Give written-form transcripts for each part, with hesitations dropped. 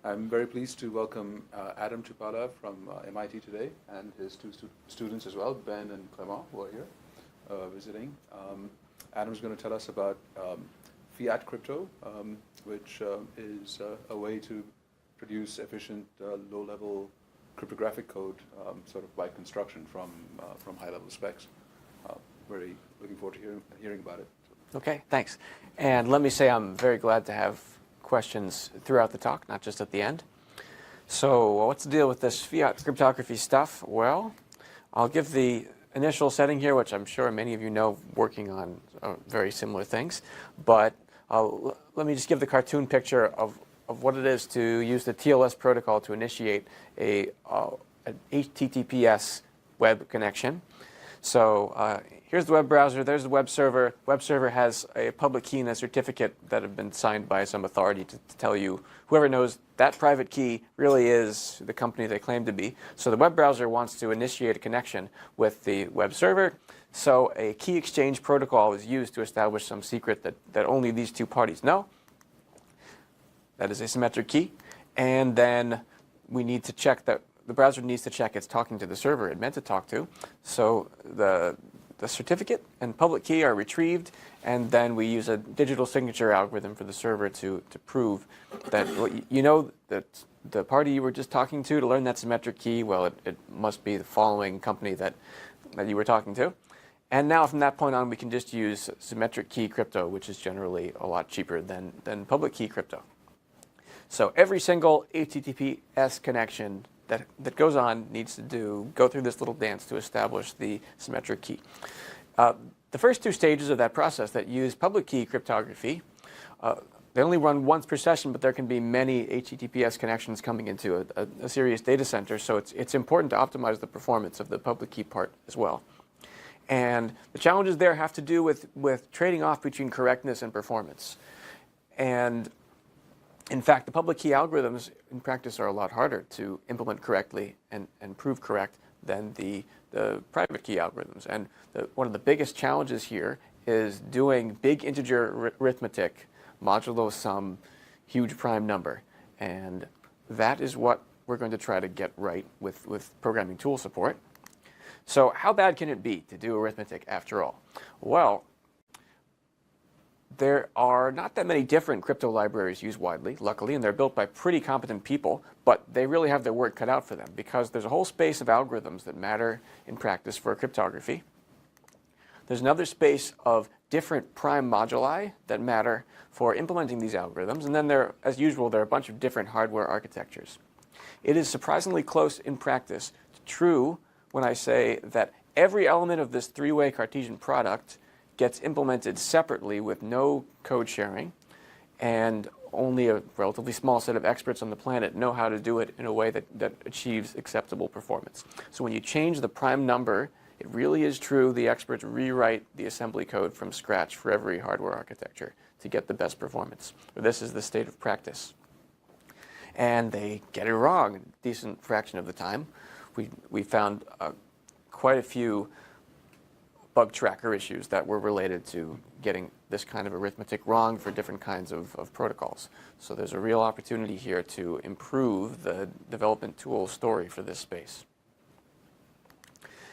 I'm very pleased to welcome Adam Chupala from MIT today, and his two students as well, Ben and Clement, who are here visiting. Adam's going to tell us about Fiat crypto, which is a way to produce efficient, low-level cryptographic code, sort of by construction from high-level specs. Very looking forward to hearing about it. Okay, thanks. And let me say I'm very glad to have questions throughout the talk, not just at the end. So what's the deal with this Fiat cryptography stuff? Well, I'll give the initial setting here, which I'm sure many of you know, working on very similar things. But let me just give the cartoon picture of what it is to use the TLS protocol to initiate an HTTPS web connection. So here's the web browser, there's the web server. Web server has a public key and a certificate that have been signed by some authority to tell you, whoever knows that private key really is the company they claim to be. So the web browser wants to initiate a connection with the web server. So a key exchange protocol is used to establish some secret that only these two parties know. That is a symmetric key. And then we need to check that the browser needs to check it's talking to the server it meant to talk to. So the certificate and public key are retrieved, and then we use a digital signature algorithm for the server to prove that you know that the party you were just talking to learn that symmetric key, well, it must be the following company that you were talking to. And now from that point on, we can just use symmetric key crypto, which is generally a lot cheaper than public key crypto. So every single HTTPS connection that goes on needs to go through this little dance to establish the symmetric key. The first two stages of that process that use public key cryptography, they only run once per session, but there can be many HTTPS connections coming into a serious data center, so it's important to optimize the performance of the public key part as well. And the challenges there have to do with trading off between correctness and performance. And in fact, the public key algorithms in practice are a lot harder to implement correctly and prove correct than the private key algorithms. And one of the biggest challenges here is doing big integer arithmetic modulo some huge prime number. And that is what we're going to try to get right with programming tool support. So how bad can it be to do arithmetic after all? Well, there are not that many different crypto libraries used widely, luckily, and they're built by pretty competent people, but they really have their work cut out for them because there's a whole space of algorithms that matter in practice for cryptography. There's another space of different prime moduli that matter for implementing these algorithms, and then as usual, there are a bunch of different hardware architectures. It is surprisingly close in practice to true when I say that every element of this three-way Cartesian product gets implemented separately with no code sharing, and only a relatively small set of experts on the planet know how to do it in a way that achieves acceptable performance. So when you change the prime number, it really is true the experts rewrite the assembly code from scratch for every hardware architecture to get the best performance. This is the state of practice. And they get it wrong a decent fraction of the time. We found quite a few bug tracker issues that were related to getting this kind of arithmetic wrong for different kinds of protocols. So there's a real opportunity here to improve the development tool story for this space.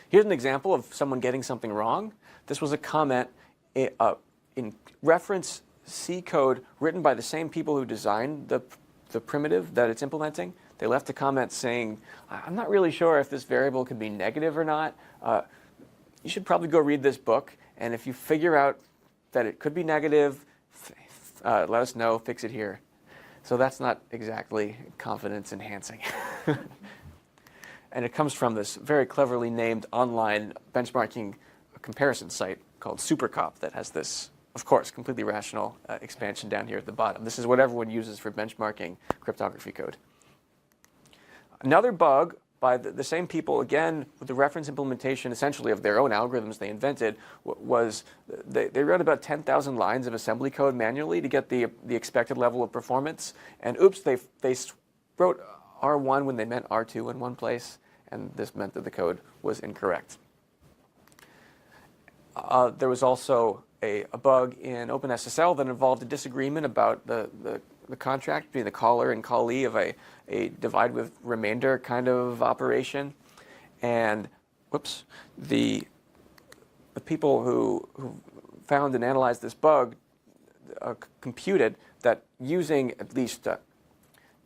Here's an example of someone getting something wrong. This was a comment in reference C code written by the same people who designed the primitive that it's implementing. They left a comment saying, I'm not really sure if this variable can be negative or not. You should probably go read this book, and if you figure out that it could be negative, let us know, fix it here. So that's not exactly confidence enhancing. And it comes from this very cleverly named online benchmarking comparison site called Supercop that has this, of course, completely rational expansion down here at the bottom. This is what everyone uses for benchmarking cryptography code. Another bug by the same people, again, with the reference implementation essentially of their own algorithms they invented, was they wrote about 10,000 lines of assembly code manually to get the expected level of performance. And oops, they wrote R1 when they meant R2 in one place, and this meant that the code was incorrect. There was also a bug in OpenSSL that involved a disagreement about the the contract between the caller and callee of a divide with remainder kind of operation. And whoops, the people who found and analyzed this bug computed that using at least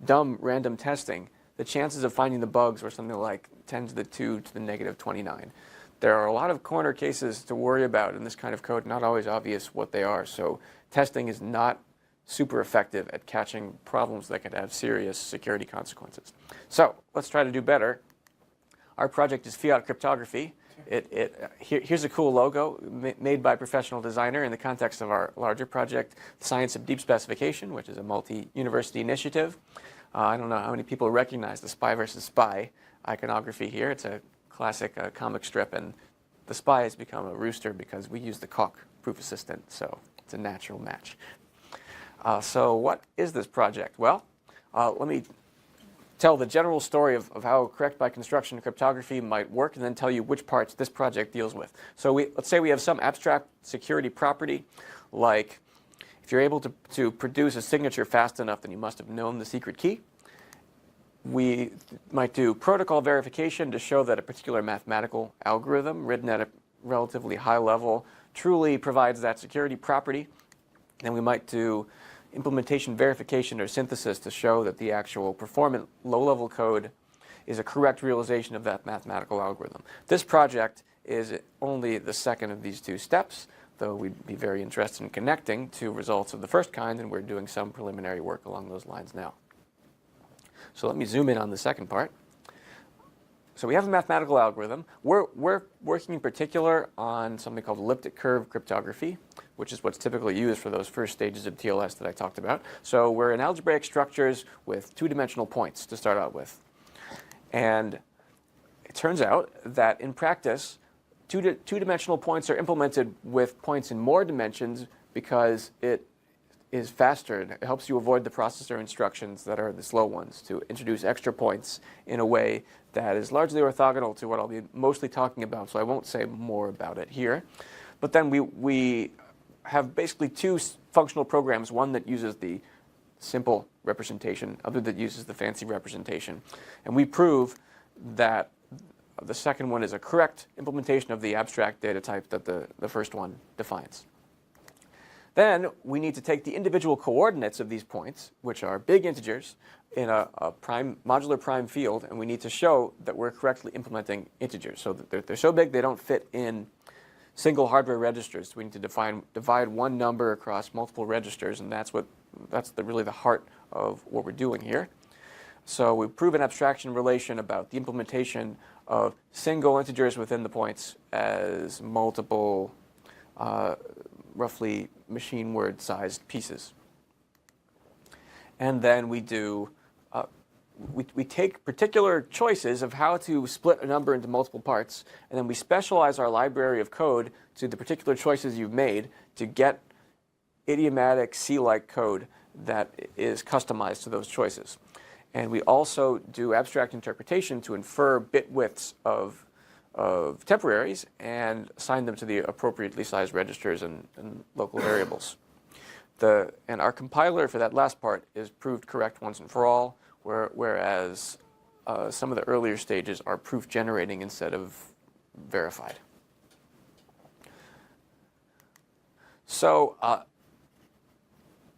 dumb random testing, the chances of finding the bugs were something like 10 to the 2 to the negative 29. There are a lot of corner cases to worry about in this kind of code, not always obvious what they are. So testing is not super effective at catching problems that could have serious security consequences. So let's try to do better. Our project is Fiat Cryptography. Here's a cool logo made by a professional designer in the context of our larger project, Science of Deep Specification, which is a multi-university initiative. I don't know how many people recognize the spy versus spy iconography here. It's a classic comic strip, and the spy has become a rooster because we use the Coq proof assistant, so it's a natural match. So what is this project? Well, let me tell the general story of how correct by construction cryptography might work, and then tell you which parts this project deals with. So let's say we have some abstract security property, like if you're able to produce a signature fast enough, then you must have known the secret key. We might do protocol verification to show that a particular mathematical algorithm written at a relatively high level truly provides that security property. Then we might do implementation verification or synthesis to show that the actual performant low-level code is a correct realization of that mathematical algorithm. This project is only the second of these two steps, though we'd be very interested in connecting to results of the first kind, and we're doing some preliminary work along those lines now. So let me zoom in on the second part. So we have a mathematical algorithm. We're working in particular on something called elliptic curve cryptography, which is what's typically used for those first stages of TLS that I talked about. So we're in algebraic structures with two-dimensional points to start out with. And it turns out that in practice, two-dimensional points are implemented with points in more dimensions because it is faster. It helps you avoid the processor instructions that are the slow ones to introduce extra points in a way that is largely orthogonal to what I'll be mostly talking about, so I won't say more about it here. But then we have basically two functional programs, one that uses the simple representation, other that uses the fancy representation. And we prove that the second one is a correct implementation of the abstract data type that the first one defines. Then we need to take the individual coordinates of these points, which are big integers, in a modular prime field, and we need to show that we're correctly implementing integers. So that they're so big they don't fit in single hardware registers. We need to divide one number across multiple registers, and that's really the heart of what we're doing here. So we prove an abstraction relation about the implementation of single integers within the points as multiple roughly machine word sized pieces. And then we do we take particular choices of how to split a number into multiple parts, and then we specialize our library of code to the particular choices you've made to get idiomatic C-like code that is customized to those choices. And we also do abstract interpretation to infer bit widths of temporaries and assign them to the appropriately sized registers and local variables. And our compiler for that last part is proved correct once and for all, whereas some of the earlier stages are proof generating instead of verified. So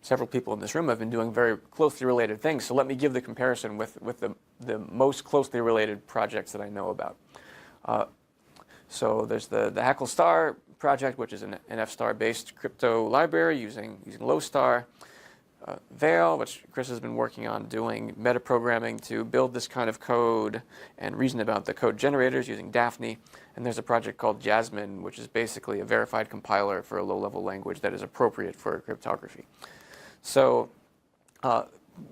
several people in this room have been doing very closely related things, so let me give the comparison with the most closely related projects that I know about. So there's the Hackle Star project, which is an NF-star-based crypto library using Lowstar. Veil, which Chris has been working on doing metaprogramming to build this kind of code and reason about the code generators using Daphne. And there's a project called Jasmine, which is basically a verified compiler for a low-level language that is appropriate for cryptography. So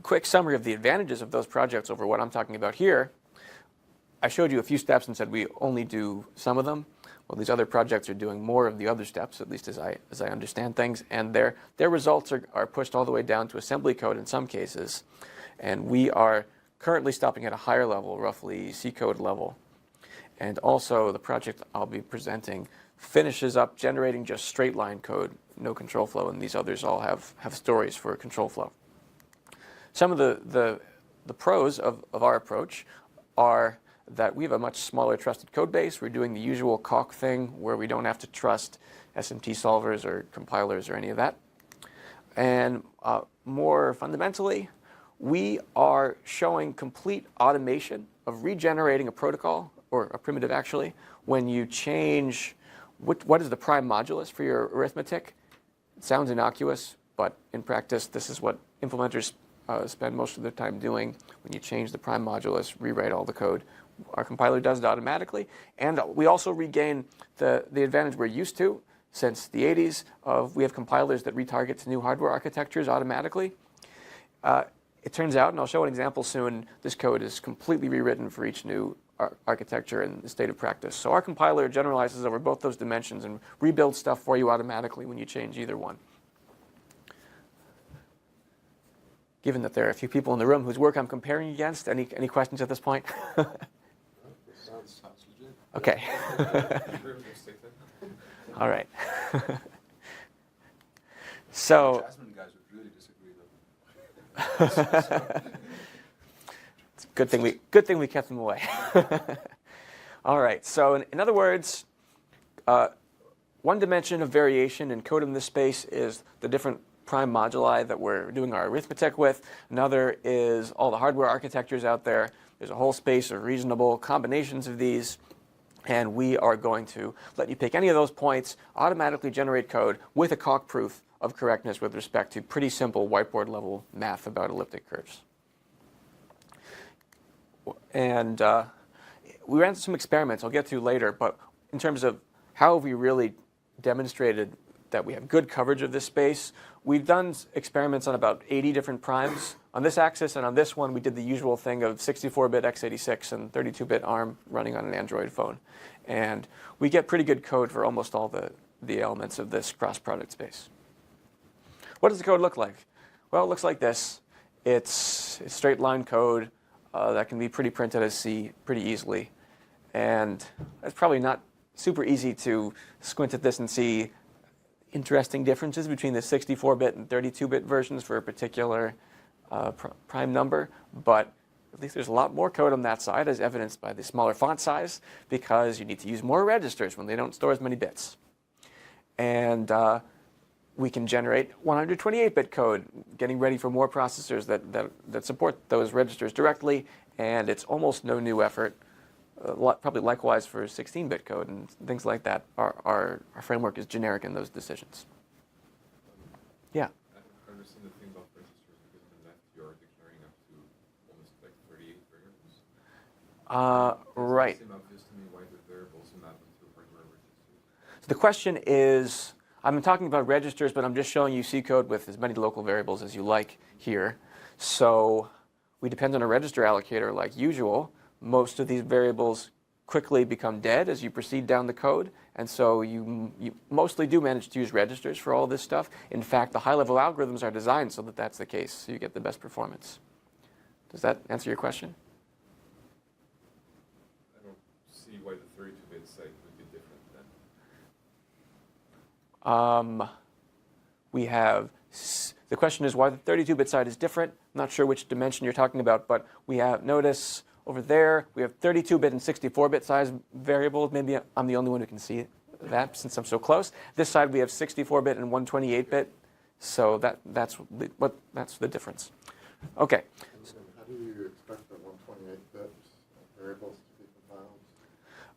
quick summary of the advantages of those projects over what I'm talking about here. I showed you a few steps and said we only do some of them. Well, these other projects are doing more of the other steps, at least as I understand things, and their results are pushed all the way down to assembly code in some cases. And we are currently stopping at a higher level, roughly C code level. And also the project I'll be presenting finishes up generating just straight line code, no control flow, and these others all have stories for control flow. some of the pros of our approach are that we have a much smaller trusted code base. We're doing the usual calc thing where we don't have to trust SMT solvers or compilers or any of that. And more fundamentally, we are showing complete automation of regenerating a protocol, or a primitive actually, when you change what is the prime modulus for your arithmetic. It sounds innocuous, but in practice, this is what implementers spend most of their time doing. When you change the prime modulus, rewrite all the code. Our compiler does it automatically. And we also regain the advantage we're used to since the 80s of we have compilers that retarget to new hardware architectures automatically. It turns out, and I'll show an example soon, this code is completely rewritten for each new architecture in the state of practice. So our compiler generalizes over both those dimensions and rebuilds stuff for you automatically when you change either one. Given that there are a few people in the room whose work I'm comparing against, any questions at this point? Sounds legit. Okay. All right. So. Jasmine guys would really disagree, though. It's a good thing we kept them away. All right. So in other words, one dimension of variation in code in this space is the different prime moduli that we're doing our arithmetic with. Another is all the hardware architectures out there. There's a whole space of reasonable combinations of these. And we are going to let you pick any of those points, automatically generate code with a calc proof of correctness with respect to pretty simple whiteboard level math about elliptic curves. And we ran some experiments I'll get to later, but in terms of how have we really demonstrated that we have good coverage of this space, we've done experiments on about 80 different primes on this axis, and on this one we did the usual thing of 64-bit x86 and 32-bit ARM running on an Android phone. And we get pretty good code for almost all the elements of this cross-product space. What does the code look like? Well, it looks like this. It's straight line code that can be printed as C pretty easily. And it's probably not super easy to squint at this and see interesting differences between the 64-bit and 32-bit versions for a particular prime number, but at least there's a lot more code on that side, as evidenced by the smaller font size, because you need to use more registers when they don't store as many bits. And we can generate 128-bit code, getting ready for more processors that support those registers directly, and it's almost no new effort. Probably likewise for 16-bit code and things like that. Our framework is generic in those decisions. Yeah? I understand the thing about registers because on the left you're declaring up to almost like 38 variables. Right. It seems obvious to me why the variables map into hardware registers. So the question is, I'm talking about registers, but I'm just showing you C code with as many local variables as you like here. So we depend on a register allocator like usual. Most of these variables quickly become dead as you proceed down the code, and so you mostly do manage to use registers for all this stuff. In fact, the high-level algorithms are designed so that that's the case, so you get the best performance. Does that answer your question? I don't see why the 32-bit side would be different then. We have, the question is why the 32-bit side is different. I'm not sure which dimension you're talking about, but we have, notice, over there, we have 32-bit and 64-bit size variables. Maybe I'm the only one who can see that since I'm so close. This side, we have 64-bit and 128-bit. So that's the difference. OK. How do you expect the 128-bit variables to be compiled?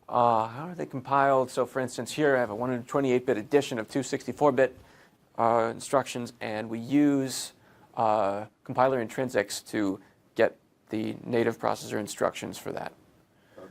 How are they compiled? So for instance, here I have a 128-bit addition of two 64-bit instructions, and we use compiler intrinsics to get the native processor instructions for that,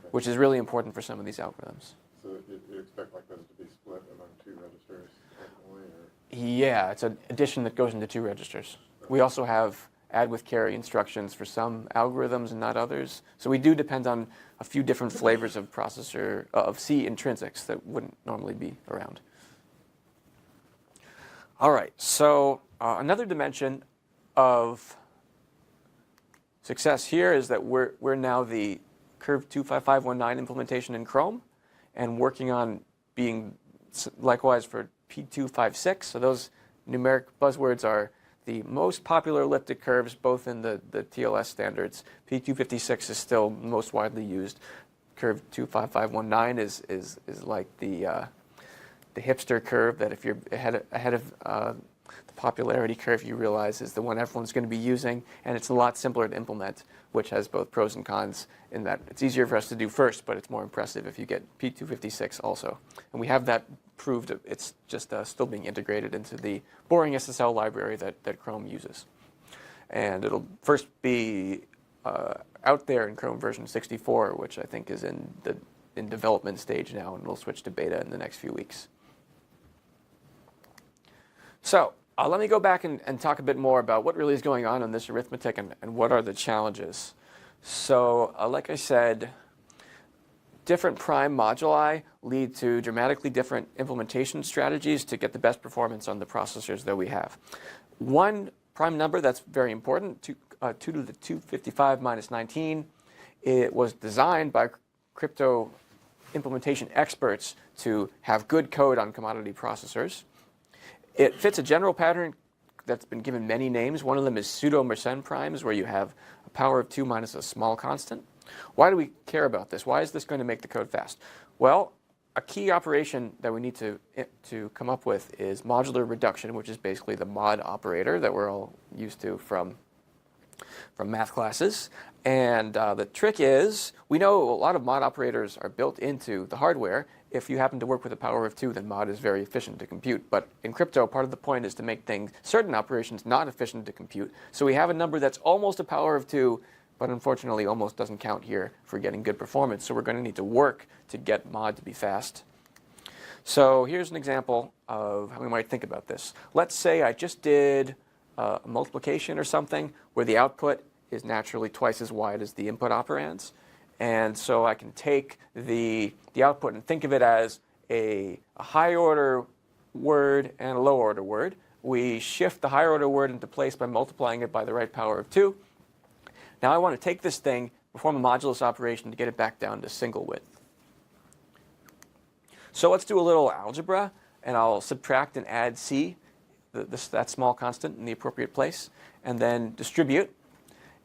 which is really important for some of these algorithms. So you expect like those to be split among two registers ultimately, or? Yeah, it's an addition that goes into two registers. We also have add with carry instructions for some algorithms and not others. So we do depend on a few different flavors of processor, of C intrinsics that wouldn't normally be around. All right, so another dimension of success here is that we're now the Curve 25519 implementation in Chrome and working on being likewise for P256. So those numeric buzzwords are the most popular elliptic curves, both in the TLS standards. P256 is still most widely used. Curve 25519 is like the hipster curve that if you're ahead of the popularity curve, you realize is the one everyone's going to be using, and it's a lot simpler to implement, which has both pros and cons in that it's easier for us to do first, but it's more impressive if you get P256 also. And we have that proved. It's just still being integrated into the BoringSSL library that Chrome uses. And it'll first be out there in Chrome version 64, which I think is in development stage now, and it'll switch to beta in the next few weeks. So let me go back and talk a bit more about what really is going on in this arithmetic and what are the challenges. So like I said, different prime moduli lead to dramatically different implementation strategies to get the best performance on the processors that we have. One prime number that's very important, 2 to the 255 minus 19, it was designed by crypto implementation experts to have good code on commodity processors. It fits a general pattern that's been given many names. One of them is pseudo-Mersenne primes, where you have a power of 2 minus a small constant. Why do we care about this? Why is this going to make the code fast? Well, a key operation that we need to come up with is modular reduction, which is basically the mod operator that we're all used to from math classes. And the trick is, we know a lot of mod operators are built into the hardware. If you happen to work with a power of 2, then mod is very efficient to compute. But in crypto, part of the point is to make certain operations not efficient to compute. So we have a number that's almost a power of 2, but unfortunately almost doesn't count here for getting good performance. So we're going to need to work to get mod to be fast. So here's an example of how we might think about this. Let's say I just did a multiplication or something where the output is naturally twice as wide as the input operands. And so I can take the output and think of it as a high order word and a low order word. We shift the higher order word into place by multiplying it by the right power of 2. Now I want to take this thing, perform a modulus operation to get it back down to single width. So let's do a little algebra, and I'll subtract and add c, that small constant, in the appropriate place, and then distribute.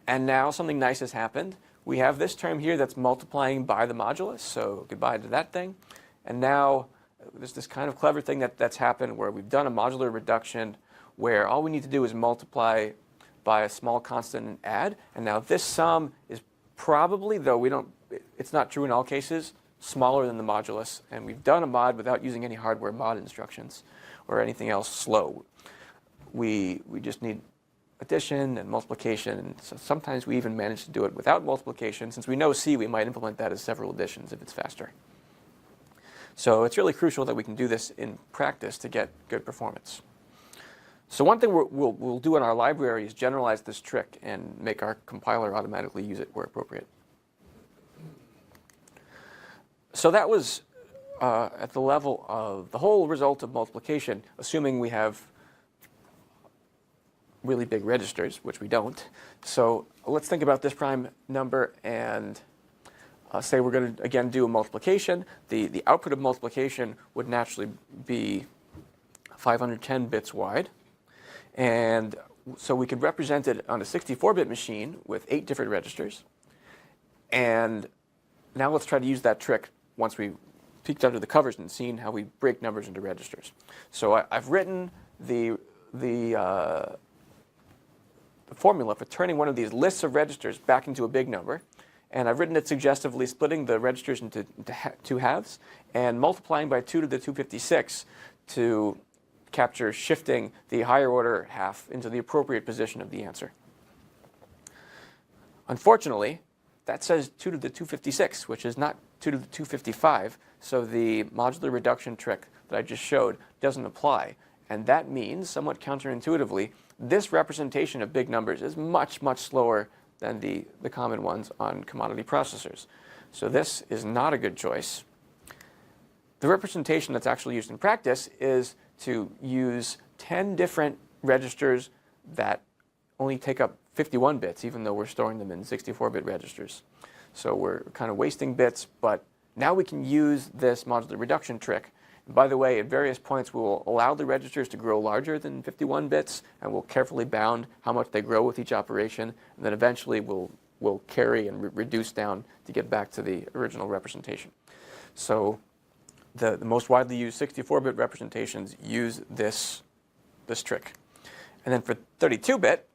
And now something nice has happened. We have this term here that's multiplying by the modulus, so goodbye to that thing. And now there's this kind of clever thing that's happened where we've done a modular reduction where all we need to do is multiply by a small constant and add. And now this sum is probably, though it's not true in all cases, smaller than the modulus. And we've done a mod without using any hardware mod instructions or anything else slow. We just need addition and multiplication, and so sometimes we even manage to do it without multiplication. Since we know C, we might implement that as several additions if it's faster. So it's really crucial that we can do this in practice to get good performance. So one thing we'll do in our library is generalize this trick and make our compiler automatically use it where appropriate. So that was at the level of the whole result of multiplication, assuming we have really big registers, which we don't. So let's think about this prime number and say we're going to, again, do a multiplication. The output of multiplication would naturally be 510 bits wide. And so we could represent it on a 64-bit machine with 8 different registers. And now let's try to use that trick once we've peeked under the covers and seen how we break numbers into registers. So I've written the formula for turning one of these lists of registers back into a big number. And I've written it suggestively, splitting the registers into 2 halves and multiplying by 2 to the 256 to capture shifting the higher order half into the appropriate position of the answer. Unfortunately, that says 2 to the 256, which is not 2 to the 255. So the modular reduction trick that I just showed doesn't apply. And that means, somewhat counterintuitively, this representation of big numbers is much, much slower than the common ones on commodity processors. So this is not a good choice. The representation that's actually used in practice is to use 10 different registers that only take up 51 bits, even though we're storing them in 64-bit registers. So we're kind of wasting bits, but now we can use this modular reduction trick By the way, at various points, we will allow the registers to grow larger than 51 bits, and we'll carefully bound how much they grow with each operation, and then eventually we'll carry and reduce down to get back to the original representation. So the most widely used 64-bit representations use this trick. And then for 32-bit,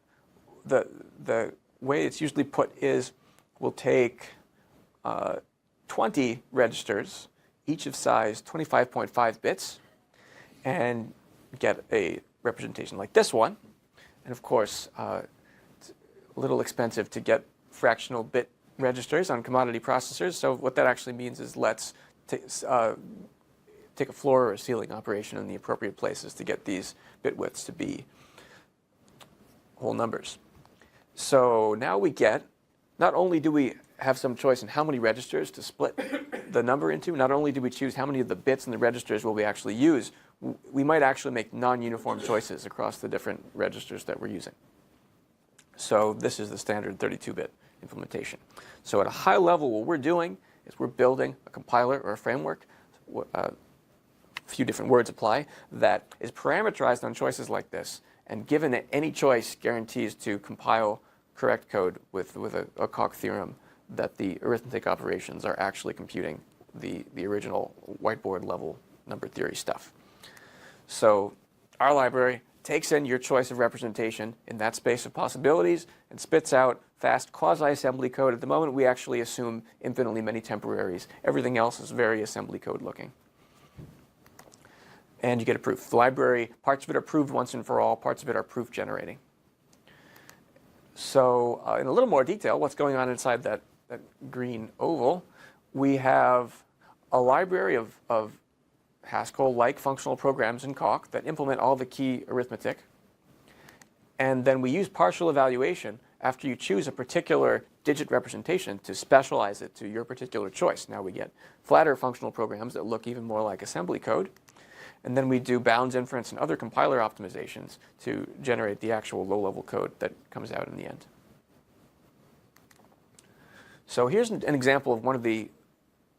the way it's usually put is we'll take 20 registers, each of size 25.5 bits, and get a representation like this one. And of course, it's a little expensive to get fractional bit registers on commodity processors. So what that actually means is let's take a floor or a ceiling operation in the appropriate places to get these bit widths to be whole numbers. So now we get, not only do we have some choice in how many registers to split the number into, not only do we choose how many of the bits in the registers will we actually use, we might actually make non-uniform choices across the different registers that we're using. So this is the standard 32-bit implementation. So at a high level, what we're doing is we're building a compiler or a framework, a few different words apply, that is parameterized on choices like this, and given that any choice guarantees to compile correct code with a Coq theorem that the arithmetic operations are actually computing the original whiteboard level number theory stuff. So our library takes in your choice of representation in that space of possibilities and spits out fast quasi-assembly code. At the moment, we actually assume infinitely many temporaries. Everything else is very assembly code looking. And you get a proof. The library, parts of it are proved once and for all, parts of it are proof generating. So in a little more detail, what's going on inside that green oval, we have a library of Haskell-like functional programs in Coq that implement all the key arithmetic. And then we use partial evaluation after you choose a particular digit representation to specialize it to your particular choice. Now we get flatter functional programs that look even more like assembly code. And then we do bounds inference and other compiler optimizations to generate the actual low-level code that comes out in the end. So here's an example of one of the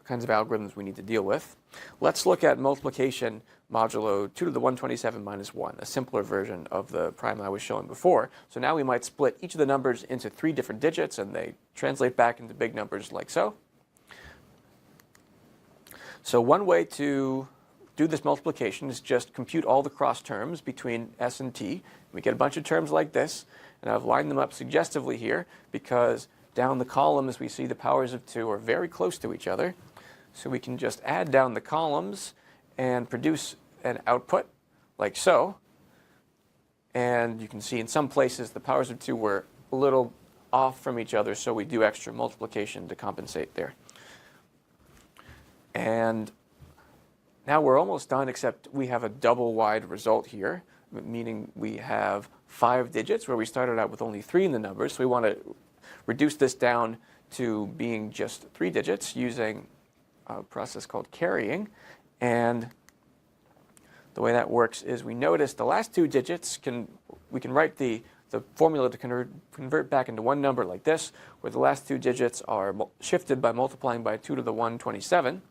kinds of algorithms we need to deal with. Let's look at multiplication modulo 2 to the 127 minus 1, a simpler version of the prime I was showing before. So now we might split each of the numbers into 3 different digits, and they translate back into big numbers like so. So one way to do this multiplication is just compute all the cross terms between s and t. We get a bunch of terms like this, and I've lined them up suggestively here because down the columns we see the powers of 2 are very close to each other. So we can just add down the columns and produce an output like so. And you can see in some places the powers of 2 were a little off from each other, so we do extra multiplication to compensate there. And now we're almost done, except we have a double wide result here, meaning we have 5 digits where we started out with only 3 in the numbers. So we want to reduce this down to being just 3 digits using a process called carrying. And the way that works is we notice the last 2 digits we can write the formula to convert back into one number like this, where the last 2 digits are shifted by multiplying by 2 to the 127.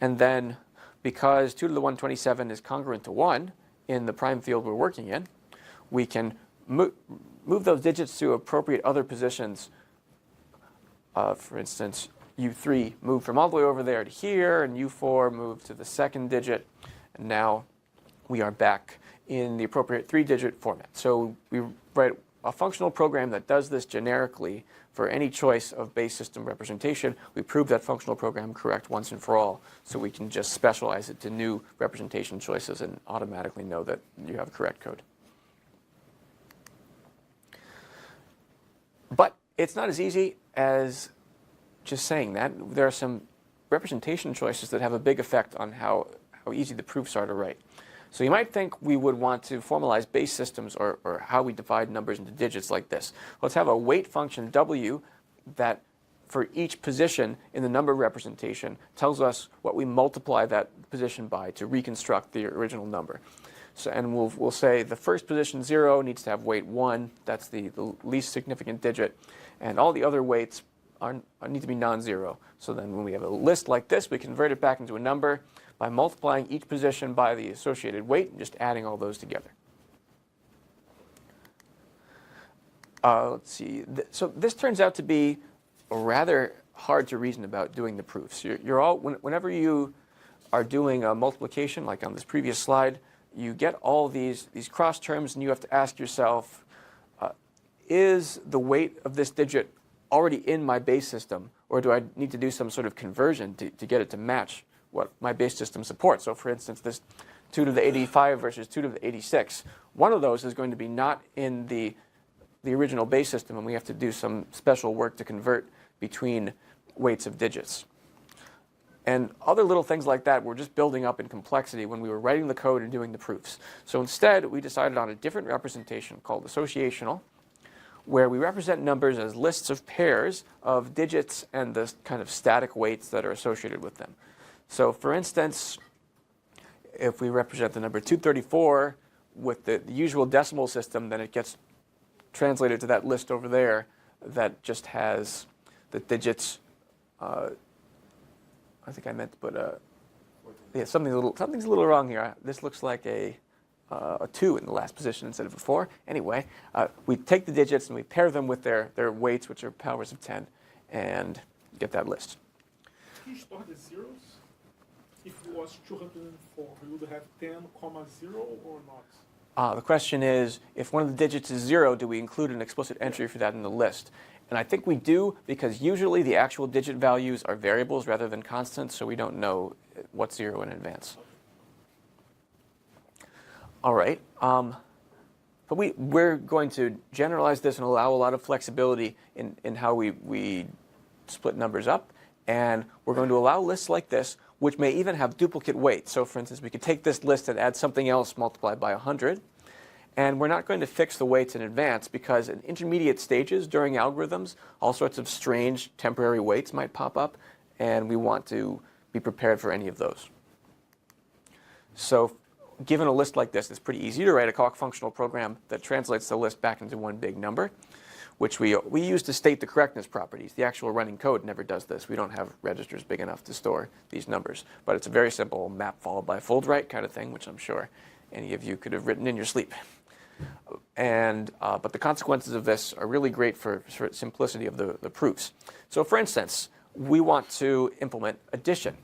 And then because 2 to the 127 is congruent to 1 in the prime field we're working in, we can move those digits to appropriate other positions. For instance, U3 moved from all the way over there to here, and U4 moved to the second digit. And now we are back in the appropriate 3-digit format. So we write a functional program that does this generically for any choice of base system representation. We prove that functional program correct once and for all, so we can just specialize it to new representation choices and automatically know that you have correct code. But it's not as easy as just saying that. There are some representation choices that have a big effect on how easy the proofs are to write. So you might think we would want to formalize base systems or how we divide numbers into digits like this. Let's have a weight function w that for each position in the number representation tells us what we multiply that position by to reconstruct the original number. So, and we'll say the first position 0 needs to have weight 1. That's the least significant digit. And all the other weights need to be non-zero. So then when we have a list like this, we convert it back into a number by multiplying each position by the associated weight and just adding all those together. Let's see. So this turns out to be rather hard to reason about doing the proofs. Whenever you are doing a multiplication, like on this previous slide, you get all these cross terms, and you have to ask yourself, is the weight of this digit already in my base system, or do I need to do some sort of conversion to get it to match what my base system supports? So for instance, this 2 to the 85 versus 2 to the 86, one of those is going to be not in the original base system, and we have to do some special work to convert between weights of digits. And other little things like that were just building up in complexity when we were writing the code and doing the proofs. So instead, we decided on a different representation called associational, where we represent numbers as lists of pairs of digits and the kind of static weights that are associated with them. So for instance, if we represent the number 234 with the usual decimal system, then it gets translated to that list over there that just has the digits. I think I meant to put yeah, something's a little wrong here. This looks like a 2 in the last position instead of a 4. Anyway, we take the digits and we pair them with their weights, which are powers of 10, and get that list. If you store the zeros, if it was 204, you would have 10, 0 or not? The question is, if one of the digits is 0, do we include an explicit entry for that in the list? And I think we do, because usually the actual digit values are variables rather than constants, so we don't know what's 0 in advance. All right. But we're going to generalize this and allow a lot of flexibility in how we split numbers up. And we're going to allow lists like this, which may even have duplicate weights. So for instance, we could take this list and add something else multiplied by 100. And we're not going to fix the weights in advance, because in intermediate stages during algorithms, all sorts of strange temporary weights might pop up, and we want to be prepared for any of those. So given a list like this, it's pretty easy to write a calc functional program that translates the list back into one big number, which we use to state the correctness properties. The actual running code never does this. We don't have registers big enough to store these numbers. But it's a very simple map followed by fold right kind of thing, which I'm sure any of you could have written in your sleep. And but the consequences of this are really great for simplicity of the proofs. So for instance, we want to implement addition.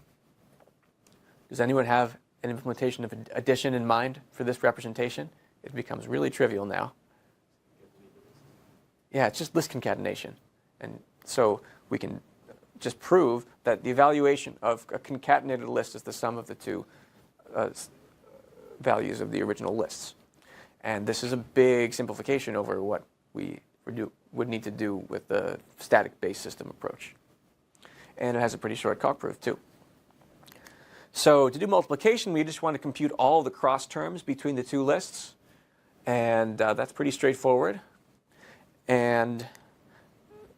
Does anyone have an implementation of addition in mind for this representation? It becomes really trivial now. Yeah, it's just list concatenation. And so we can just prove that the evaluation of a concatenated list is the sum of the two values of the original lists. And this is a big simplification over what we would need to do with the static base system approach. And it has a pretty short calc proof too. So to do multiplication, we just want to compute all the cross terms between the two lists. And that's pretty straightforward. And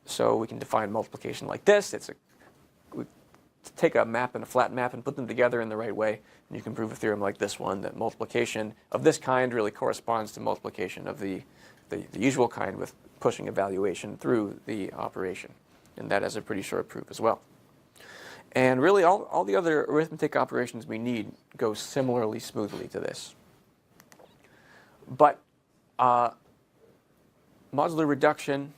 so we can define multiplication like this. We take a map and a flat map and put them together in the right way. And you can prove a theorem like this one, that multiplication of this kind really corresponds to multiplication of the usual kind with pushing evaluation through the operation. And that has a pretty short proof as well. And really all the other arithmetic operations we need go similarly smoothly to this. But modular reduction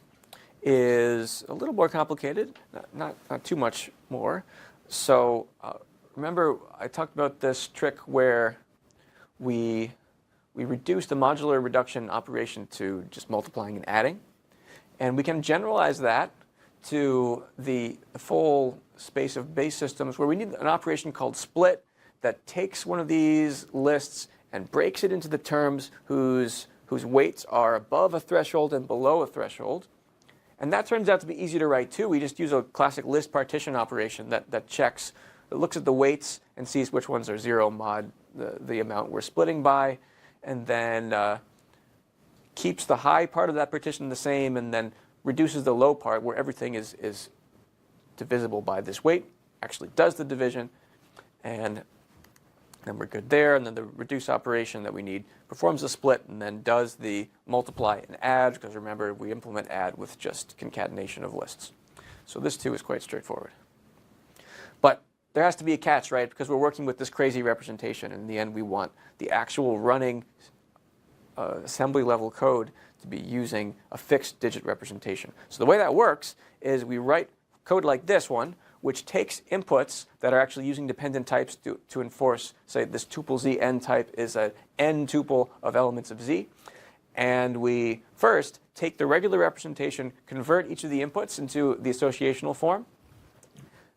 is a little more complicated, not too much more. So remember I talked about this trick where we reduce the modular reduction operation to just multiplying and adding. And we can generalize that to the full space of base systems, where we need an operation called split that takes one of these lists and breaks it into the terms whose weights are above a threshold and below a threshold. And that turns out to be easy to write too. We just use a classic list partition operation that checks, it looks at the weights and sees which ones are 0 mod the amount we're splitting by, and then keeps the high part of that partition the same, and then reduces the low part where everything is divisible by this weight, actually does the division, and then we're good there. And then the reduce operation that we need performs the split and then does the multiply and add, because remember, we implement add with just concatenation of lists. So this too is quite straightforward. But there has to be a catch, right? Because we're working with this crazy representation. In the end, we want the actual running assembly level code to be using a fixed digit representation. So the way that works is we write code like this one, which takes inputs that are actually using dependent types to enforce, say, this tuple z n type is an n tuple of elements of z. And we first take the regular representation, convert each of the inputs into the associational form,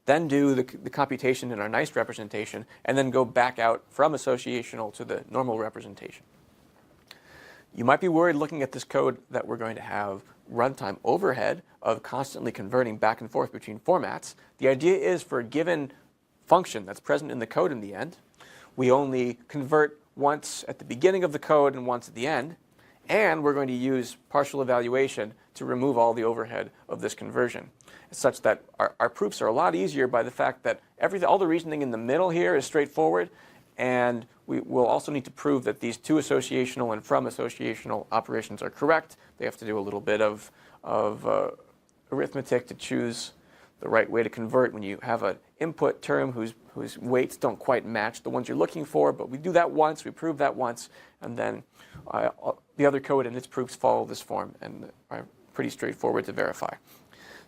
then do the computation in our nice representation, and then go back out from associational to the normal representation. You might be worried looking at this code that we're going to have runtime overhead of constantly converting back and forth between formats. The idea is for a given function that's present in the code in the end, we only convert once at the beginning of the code and once at the end, and we're going to use partial evaluation to remove all the overhead of this conversion, such that our proofs are a lot easier by the fact that all the reasoning in the middle here is straightforward, and we will also need to prove that these two associational and from associational operations are correct. They have to do a little bit of arithmetic to choose the right way to convert when you have an input term whose weights don't quite match the ones you're looking for. But we do that once, we prove that once, and then the other code and its proofs follow this form and are pretty straightforward to verify.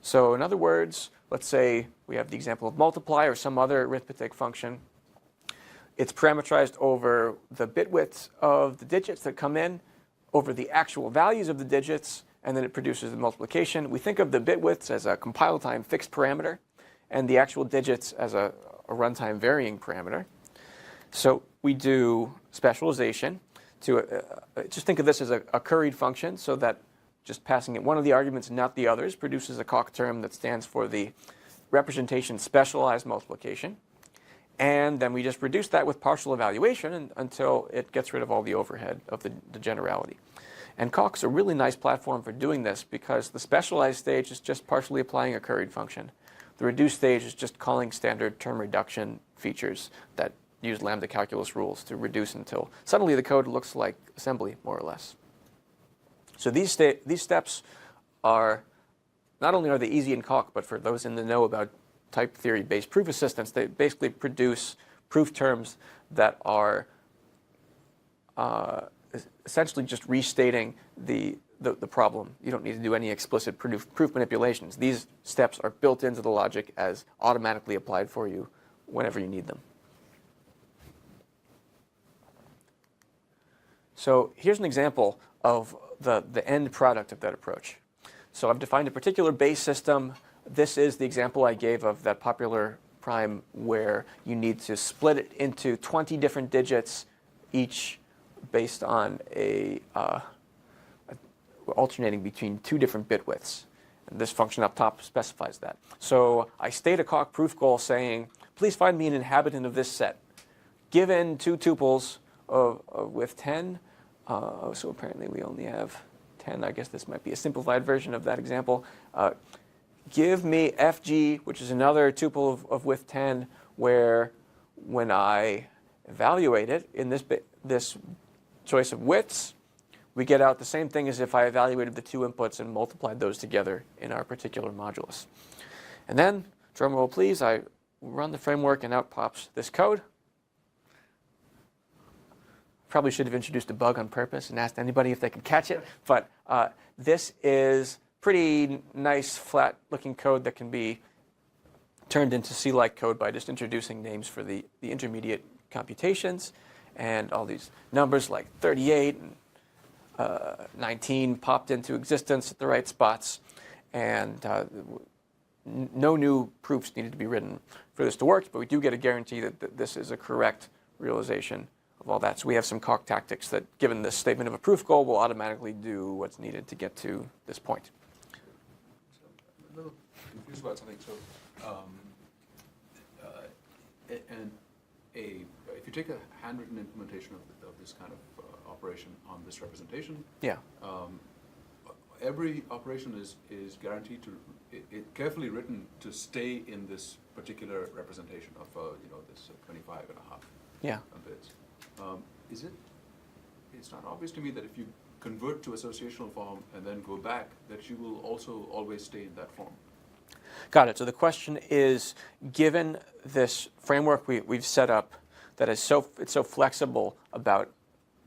So in other words, let's say we have the example of multiply or some other arithmetic function. It's parameterized over the bit widths of the digits that come in, over the actual values of the digits, and then it produces the multiplication. We think of the bit widths as a compile time fixed parameter, and the actual digits as a runtime varying parameter. So we do specialization to just think of this as a curried function, so that just passing it one of the arguments and not the others produces a calc term that stands for the representation specialized multiplication. And then we just reduce that with partial evaluation until it gets rid of all the overhead of the generality. And calc's a really nice platform for doing this because the specialized stage is just partially applying a curried function. The reduced stage is just calling standard term reduction features that use lambda calculus rules to reduce until suddenly the code looks like assembly, more or less. So these steps are, not only are they easy in calc, but for those in the know about type theory-based proof assistance, they basically produce proof terms that are essentially just restating the problem. You don't need to do any explicit proof manipulations. These steps are built into the logic as automatically applied for you whenever you need them. So here's an example of the end product of that approach. So I've defined a particular base system. This is the example I gave of that popular prime where you need to split it into 20 different digits, each based on alternating between two different bit widths. And this function up top specifies that. So I state a calc proof goal saying, please find me an inhabitant of this set. Given two tuples of width 10, so apparently we only have 10. I guess this might be a simplified version of that example. Give me fg, which is another tuple of width 10, where when I evaluate it in this choice of widths, we get out the same thing as if I evaluated the two inputs and multiplied those together in our particular modulus. And then, drum roll please, I run the framework and out pops this code. Probably should have introduced a bug on purpose and asked anybody if they could catch it, but this is pretty nice flat-looking code that can be turned into C-like code by just introducing names for the intermediate computations, and all these numbers like 38 and 19 popped into existence at the right spots, and no new proofs needed to be written for this to work, but we do get a guarantee that this is a correct realization of all that. So we have some calc tactics that, given this statement of a proof goal, will automatically do what's needed to get to this point. A little confused about something. So, if you take a handwritten implementation of this kind of operation on this representation, yeah, every operation is guaranteed to carefully written to stay in this particular representation of this 25 and a half bits. It's not obvious to me that if you convert to associational form and then go back, that you will also always stay in that form. Got it. So the question is, given this framework we've set up that is it's so flexible about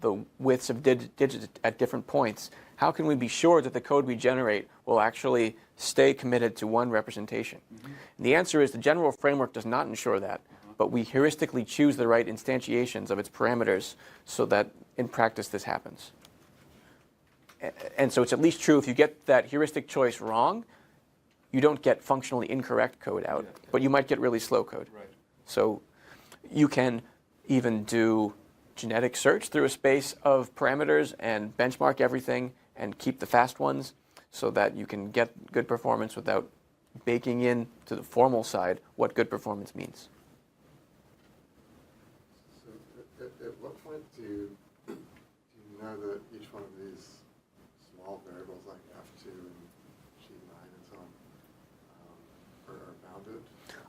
the widths of digits at different points, how can we be sure that the code we generate will actually stay committed to one representation? And the answer is the general framework does not ensure that, but we heuristically choose the right instantiations of its parameters so that in practice this happens. And so it's at least true if you get that heuristic choice wrong, you don't get functionally incorrect code out, but you might get really slow code. Right. So you can even do genetic search through a space of parameters and benchmark everything and keep the fast ones so that you can get good performance without baking in to the formal side what good performance means. So at what point do you know that each one of these small variables like F2 and G9 and so on are bounded?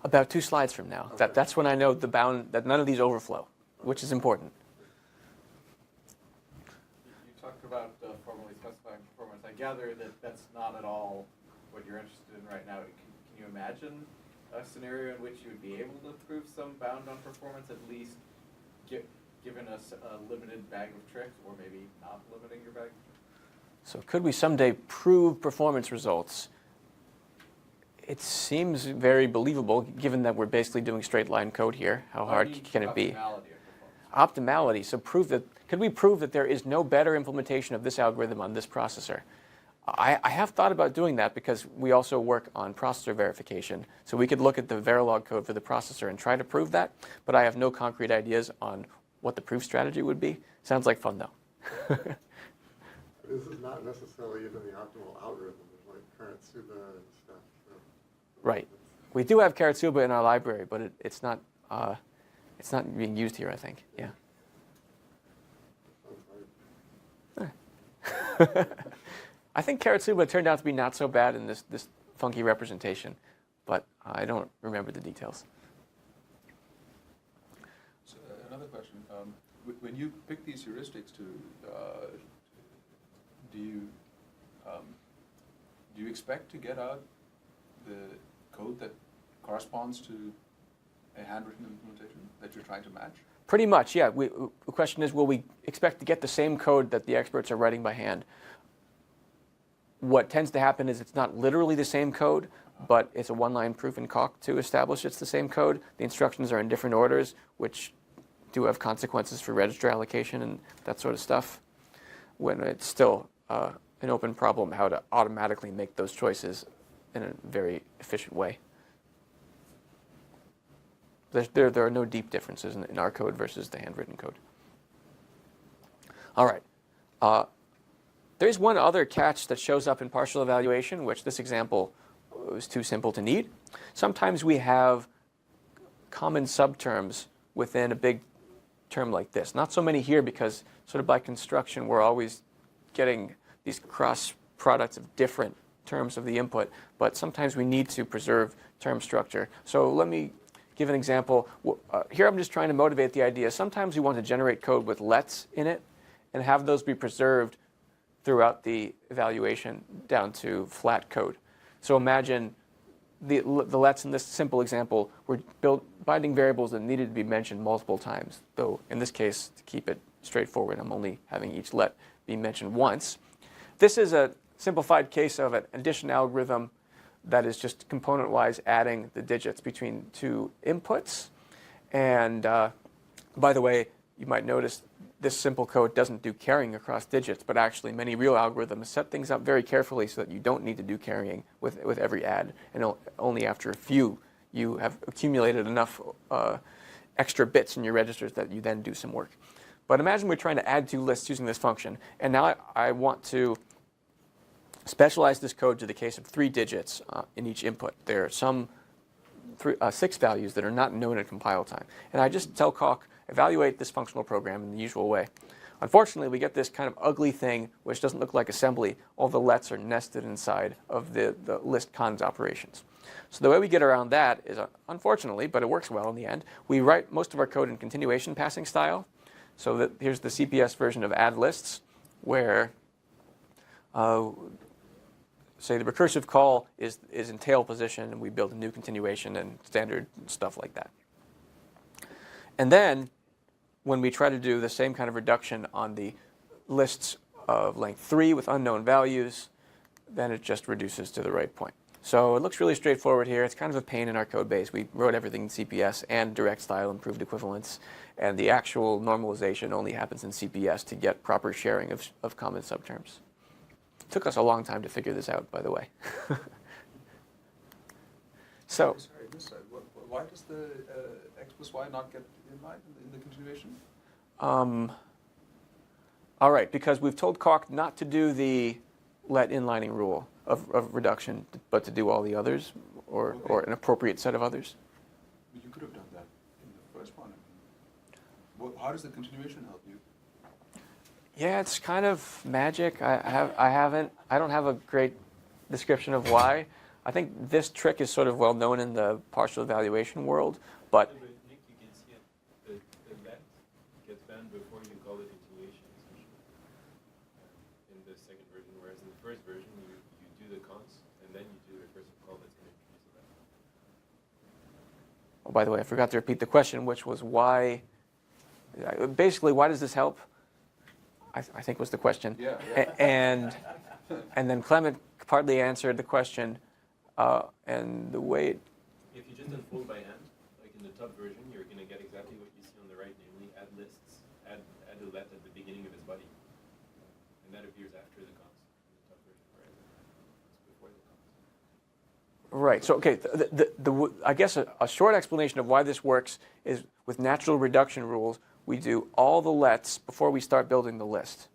About 2 slides from now. Okay. That's when I know that none of these overflow, which is important. You talked about formally specifying performance. I gather that that's not at all what you're interested in right now. Can you imagine a scenario in which you would be able to prove some bound on performance, at least given us a limited bag of tricks, or maybe not limiting your bag of tricks? So could we someday prove performance results? It seems very believable, given that we're basically doing straight line code here. How hard can it be? Optimality of performance. Optimality. So could we prove that there is no better implementation of this algorithm on this processor? I have thought about doing that because we also work on processor verification. So we could look at the Verilog code for the processor and try to prove that, but I have no concrete ideas on what the proof strategy would be. Sounds like fun, though. This is not necessarily even the optimal algorithm. There's like Karatsuba and stuff. So Right. We do have Karatsuba in our library, but it's not being used here, I think. Yeah. sounds hard. I think Karatsuba turned out to be not so bad in this funky representation, but I don't remember the details. So another question: when you pick these heuristics do you expect to get out the code that corresponds to a handwritten implementation that you're trying to match? Pretty much, yeah. The question is, will we expect to get the same code that the experts are writing by hand? What tends to happen is it's not literally the same code, but it's a one-line proof in Calc to establish it's the same code. The instructions are in different orders, which do have consequences for register allocation and that sort of stuff, when it's still an open problem how to automatically make those choices in a very efficient way. There are no deep differences in our code versus the handwritten code. All right. There's one other catch that shows up in partial evaluation, which this example was too simple to need. Sometimes we have common subterms within a big term like this. Not so many here because sort of by construction we're always getting these cross products of different terms of the input, but sometimes we need to preserve term structure. So let me give an example. Here I'm just trying to motivate the idea. Sometimes we want to generate code with lets in it and have those be preserved throughout the evaluation down to flat code. So imagine the lets in this simple example were binding variables that needed to be mentioned multiple times, though in this case, to keep it straightforward, I'm only having each let be mentioned once. This is a simplified case of an addition algorithm that is just component-wise adding the digits between 2 inputs. And by the way, you might notice this simple code doesn't do carrying across digits, but actually many real algorithms set things up very carefully so that you don't need to do carrying with every add. And only after a few you have accumulated enough extra bits in your registers that you then do some work. But imagine we're trying to add 2 lists using this function. And now I want to specialize this code to the case of 3 digits in each input. There are some 6 values that are not known at compile time. And I just tell Calc, evaluate this functional program in the usual way. Unfortunately, we get this kind of ugly thing which doesn't look like assembly. All the lets are nested inside of the list cons operations. So the way we get around that is, unfortunately, but it works well in the end, we write most of our code in continuation passing style. So that here's the CPS version of add lists, where say the recursive call is in tail position, and we build a new continuation and standard stuff like that. And then when we try to do the same kind of reduction on the lists of length 3 with unknown values, then it just reduces to the right point. So it looks really straightforward here. It's kind of a pain in our code base. We wrote everything in CPS and direct style improved equivalence, and the actual normalization only happens in CPS to get proper sharing of common subterms. It took us a long time to figure this out, by the way. So, Sorry, this side. Why does the x plus y not get inline in the continuation? all right, because we've told Coq not to do the let inlining rule of reduction, but to do all the others, or an appropriate set of others. But you could have done that in the first one. Well, how does the continuation help you? Yeah, it's kind of magic. I don't have a great description of why. I think this trick is sort of well known in the partial evaluation world, but Nick, you can see it. The let gets banned before you call it continuation, essentially, in the second version, whereas in the first version, you do the cons, and then you do the recursive call that's going to introduce the let. oh, by the way, I forgot to repeat the question, which was why, basically, why does this help? I think was the question. Yeah. And then Clement partly answered the question, and the way it, If you just unfold by hand, like in the top version, you're going to get exactly what you see on the right, namely add lists, add a let at the beginning of his body. And that appears after the cons in the top version, whereas it's before the cons. right. So okay, I guess a short explanation of why this works is with natural reduction rules, we do all the lets before we start building the list.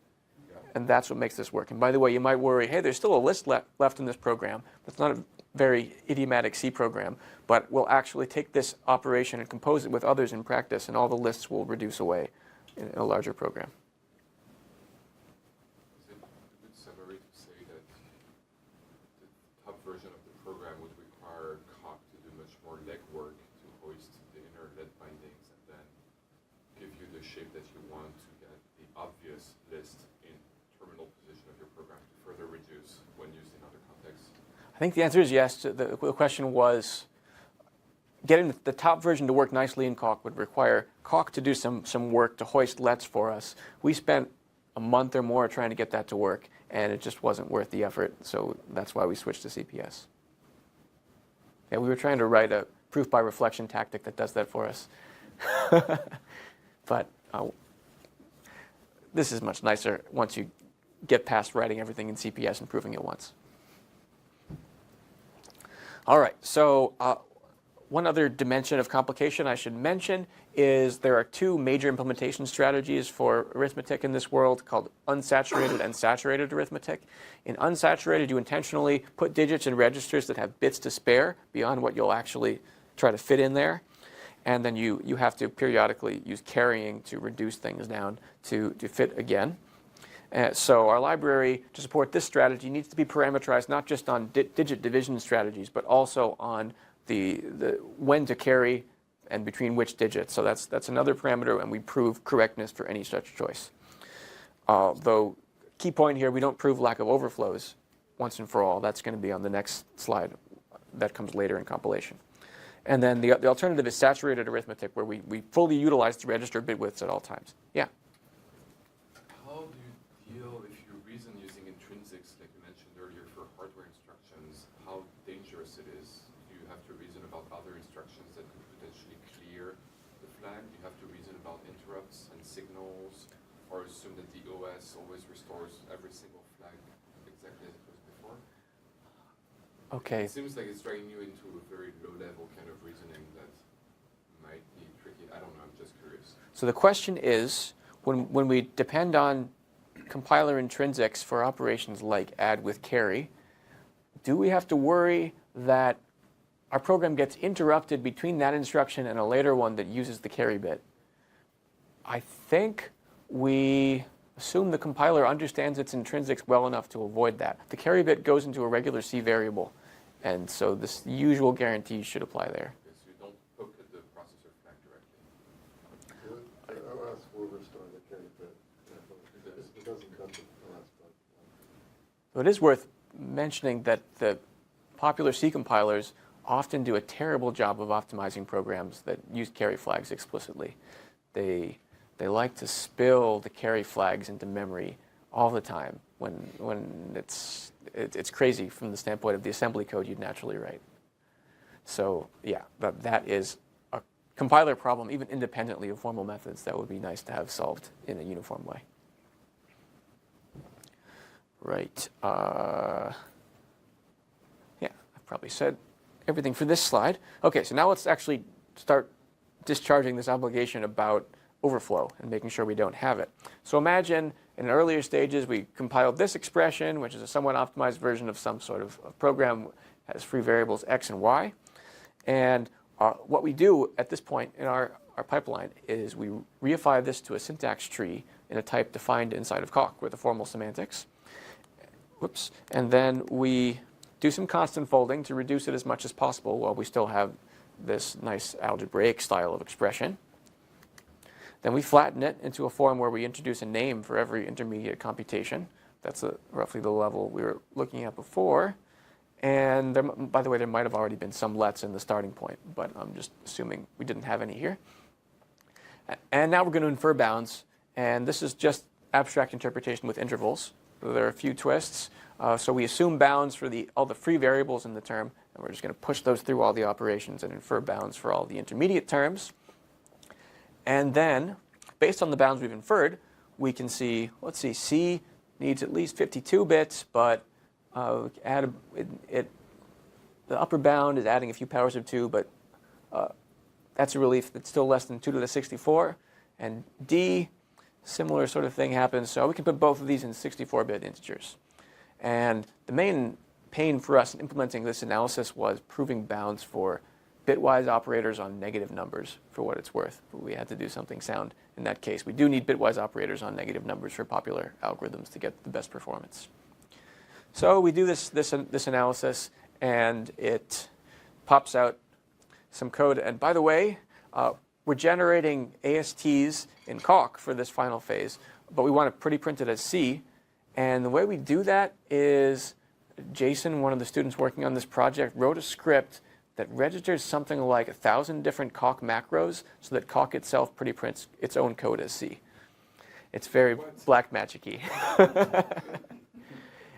And that's what makes this work. And by the way, you might worry, hey, there's still a list left in this program. That's not a very idiomatic C program, but we'll actually take this operation and compose it with others in practice, and all the lists will reduce away in a larger program. Is it a good summary to say that the top version of the program would require Coq to do much more legwork to hoist the inner let bindings and then give you the shape that you want to get the obvious list in terminal position of your program to further reduce when used in other contexts? I think the answer is yes. The question was, getting the top version to work nicely in Coq would require Coq to do some work to hoist lets for us. We spent a month or more trying to get that to work, and it just wasn't worth the effort, so that's why we switched to CPS. Yeah, we were trying to write a proof by reflection tactic that does that for us. But this is much nicer once you get past writing everything in CPS and proving it once. All right, so one other dimension of complication I should mention is there are two major implementation strategies for arithmetic in this world called unsaturated and saturated arithmetic. In unsaturated, you intentionally put digits in registers that have bits to spare beyond what you'll actually try to fit in there. And then you have to periodically use carrying to reduce things down to fit again. So our library, to support this strategy, needs to be parameterized not just on digit division strategies, but also on the when to carry and between which digits. So that's another parameter, and we prove correctness for any such choice. Though, key point here, we don't prove lack of overflows once and for all. That's going to be on the next slide. That comes later in compilation. And then the alternative is saturated arithmetic, where we fully utilize the register bit widths at all times. Yeah? How do you deal if you reason using intrinsics, like you mentioned earlier, for hardware instructions, how dangerous it is? Do you have to reason about other instructions that could potentially clear the flag? Do you have to reason about interrupts and signals, or assume that the OS always restores every single flag exactly as it was before? Okay. It seems like it's dragging you into a very low-level kind of reasoning that might be tricky. I don't know, I'm just curious. So the question is, when we depend on compiler intrinsics for operations like add with carry, do we have to worry that our program gets interrupted between that instruction and a later one that uses the carry bit? I think we assume the compiler understands its intrinsics well enough to avoid that. The carry bit goes into a regular C variable, and so this usual guarantees should apply there. Okay, so you don't poke at the processor flag directly. The OS will restore the carry bit. It doesn't come to the OS, but So it is worth mentioning that the popular C compilers often do a terrible job of optimizing programs that use carry flags explicitly. They like to spill the carry flags into memory all the time when it's crazy from the standpoint of the assembly code you'd naturally write. So yeah, that is a compiler problem, even independently of formal methods, that would be nice to have solved in a uniform way. Right. Yeah, I've probably said everything for this slide. Okay, so now let's actually start discharging this obligation about overflow and making sure we don't have it. So imagine in earlier stages we compiled this expression, which is a somewhat optimized version of some sort of program, has free variables x and y. And what we do at this point in our pipeline is we reify this to a syntax tree in a type defined inside of Coq with the formal semantics. Whoops. And then we do some constant folding to reduce it as much as possible while we still have this nice algebraic style of expression. Then we flatten it into a form where we introduce a name for every intermediate computation. That's roughly the level we were looking at before. And there, by the way, there might have already been some lets in the starting point, but I'm just assuming we didn't have any here. And now we're going to infer bounds. And this is just abstract interpretation with intervals. So there are a few twists. So we assume bounds for all the free variables in the term, and we're just going to push those through all the operations and infer bounds for all the intermediate terms. And then, based on the bounds we've inferred, we can see, let's see, C needs at least 52 bits, but the upper bound is adding a few powers of 2, but that's a relief. It's still less than 2 to the 64. And D, similar sort of thing happens. So we can put both of these in 64-bit integers. And the main pain for us in implementing this analysis was proving bounds for bitwise operators on negative numbers, for what it's worth. But we had to do something sound in that case. We do need bitwise operators on negative numbers for popular algorithms to get the best performance. So we do this analysis, and it pops out some code. And by the way, we're generating ASTs in Coq for this final phase, but we want to pretty print it as C. And the way we do that is Jason, one of the students working on this project, wrote a script that registers something like 1,000 different Coq macros so that Coq itself pretty prints its own code as C. It's very black magic-y.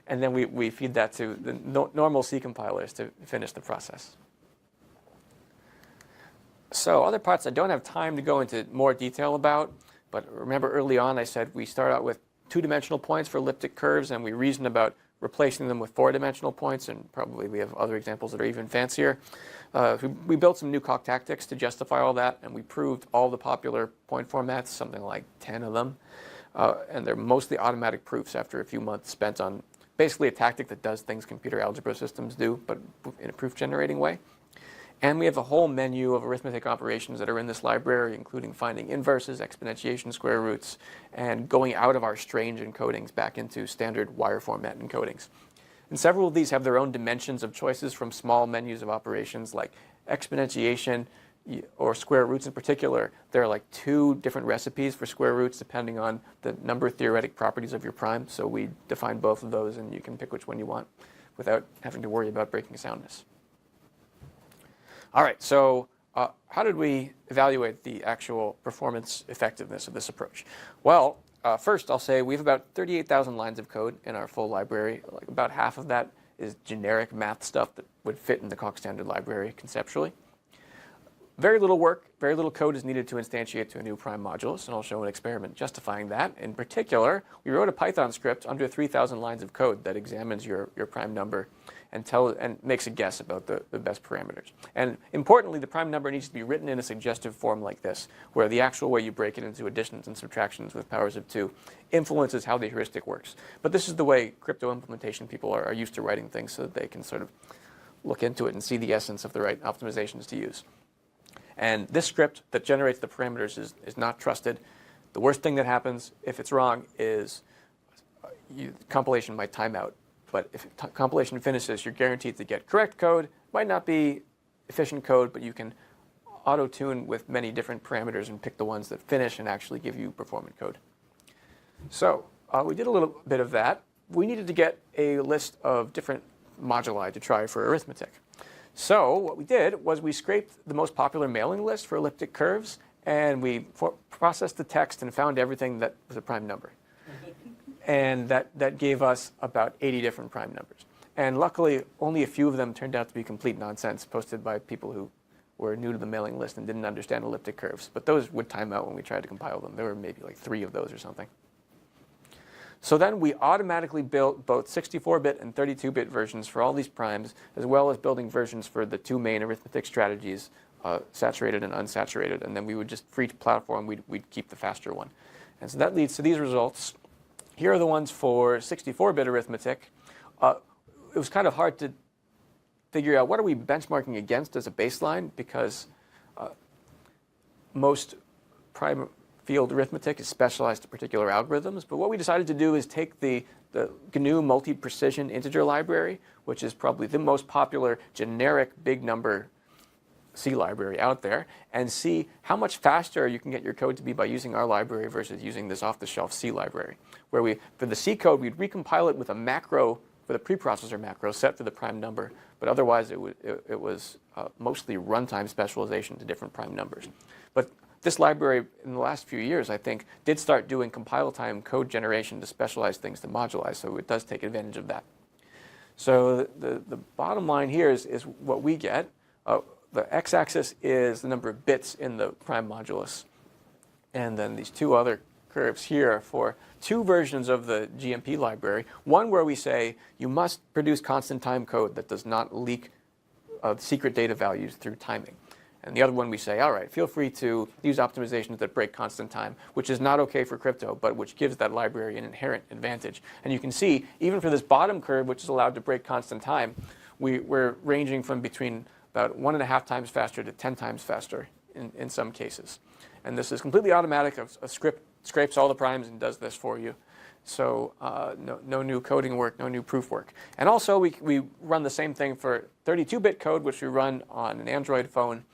And then we feed that to the normal C compilers to finish the process. So other parts I don't have time to go into more detail about, but remember early on I said we start out with 2-dimensional points for elliptic curves, and we reason about replacing them with 4-dimensional points, and probably we have other examples that are even fancier. We built some new Coq tactics to justify all that, and we proved all the popular point formats, something like 10 of them. And they're mostly automatic proofs after a few months spent on basically a tactic that does things computer algebra systems do, but in a proof-generating way. And we have a whole menu of arithmetic operations that are in this library, including finding inverses, exponentiation, square roots, and going out of our strange encodings back into standard wire format encodings. And several of these have their own dimensions of choices from small menus of operations like exponentiation or square roots in particular. There are like 2 different recipes for square roots depending on the number-theoretic properties of your prime. So we define both of those, and you can pick which one you want without having to worry about breaking soundness. All right, so how did we evaluate the actual performance effectiveness of this approach? Well, first I'll say we have about 38,000 lines of code in our full library. Like about half of that is generic math stuff that would fit in the Coq standard library conceptually. Very little work, very little code is needed to instantiate to a new prime modulus, and I'll show an experiment justifying that. In particular, we wrote a Python script under 3,000 lines of code that examines your prime number and makes a guess about the best parameters. And importantly, the prime number needs to be written in a suggestive form like this, where the actual way you break it into additions and subtractions with powers of 2 influences how the heuristic works. But this is the way crypto implementation people are used to writing things, so that they can sort of look into it and see the essence of the right optimizations to use. And this script that generates the parameters is not trusted. The worst thing that happens if it's wrong is compilation might time out. But if compilation finishes, you're guaranteed to get correct code. Might not be efficient code, but you can auto-tune with many different parameters and pick the ones that finish and actually give you performant code. So we did a little bit of that. we needed to get a list of different moduli to try for arithmetic. So what we did was we scraped the most popular mailing list for elliptic curves, and we processed the text and found everything that was a prime number. And that gave us about 80 different prime numbers. And luckily, only a few of them turned out to be complete nonsense, posted by people who were new to the mailing list and didn't understand elliptic curves. But those would time out when we tried to compile them. There were maybe like 3 of those or something. So then we automatically built both 64-bit and 32-bit versions for all these primes, as well as building versions for the 2 main arithmetic strategies, saturated and unsaturated. And then we would just, for each platform, we'd keep the faster one. And so that leads to these results. Here are the ones for 64-bit arithmetic. It was kind of hard to figure out what are we benchmarking against as a baseline, because most prime field arithmetic is specialized to particular algorithms. But what we decided to do is take the GNU multi-precision integer library, which is probably the most popular generic big number C library out there, and see how much faster you can get your code to be by using our library versus using this off-the-shelf C library, where for the C code, we'd recompile it with a macro, with a preprocessor macro set for the prime number, but otherwise it was mostly runtime specialization to different prime numbers. But this library, in the last few years, I think, did start doing compile time code generation to specialize things to moduli, so it does take advantage of that. So the bottom line here is what we get. The x-axis is the number of bits in the prime modulus. And then these 2 other curves here for 2 versions of the GMP library. One where we say you must produce constant time code that does not leak secret data values through timing. And the other one we say, all right, feel free to use optimizations that break constant time, which is not OK for crypto, but which gives that library an inherent advantage. And you can see, even for this bottom curve, which is allowed to break constant time, we're ranging from between about 1.5 times faster to 10 times faster in some cases. And this is completely automatic. A script scrapes all the primes and does this for you. So no new coding work, no new proof work. And also, we run the same thing for 32-bit code, which we run on an Android phone,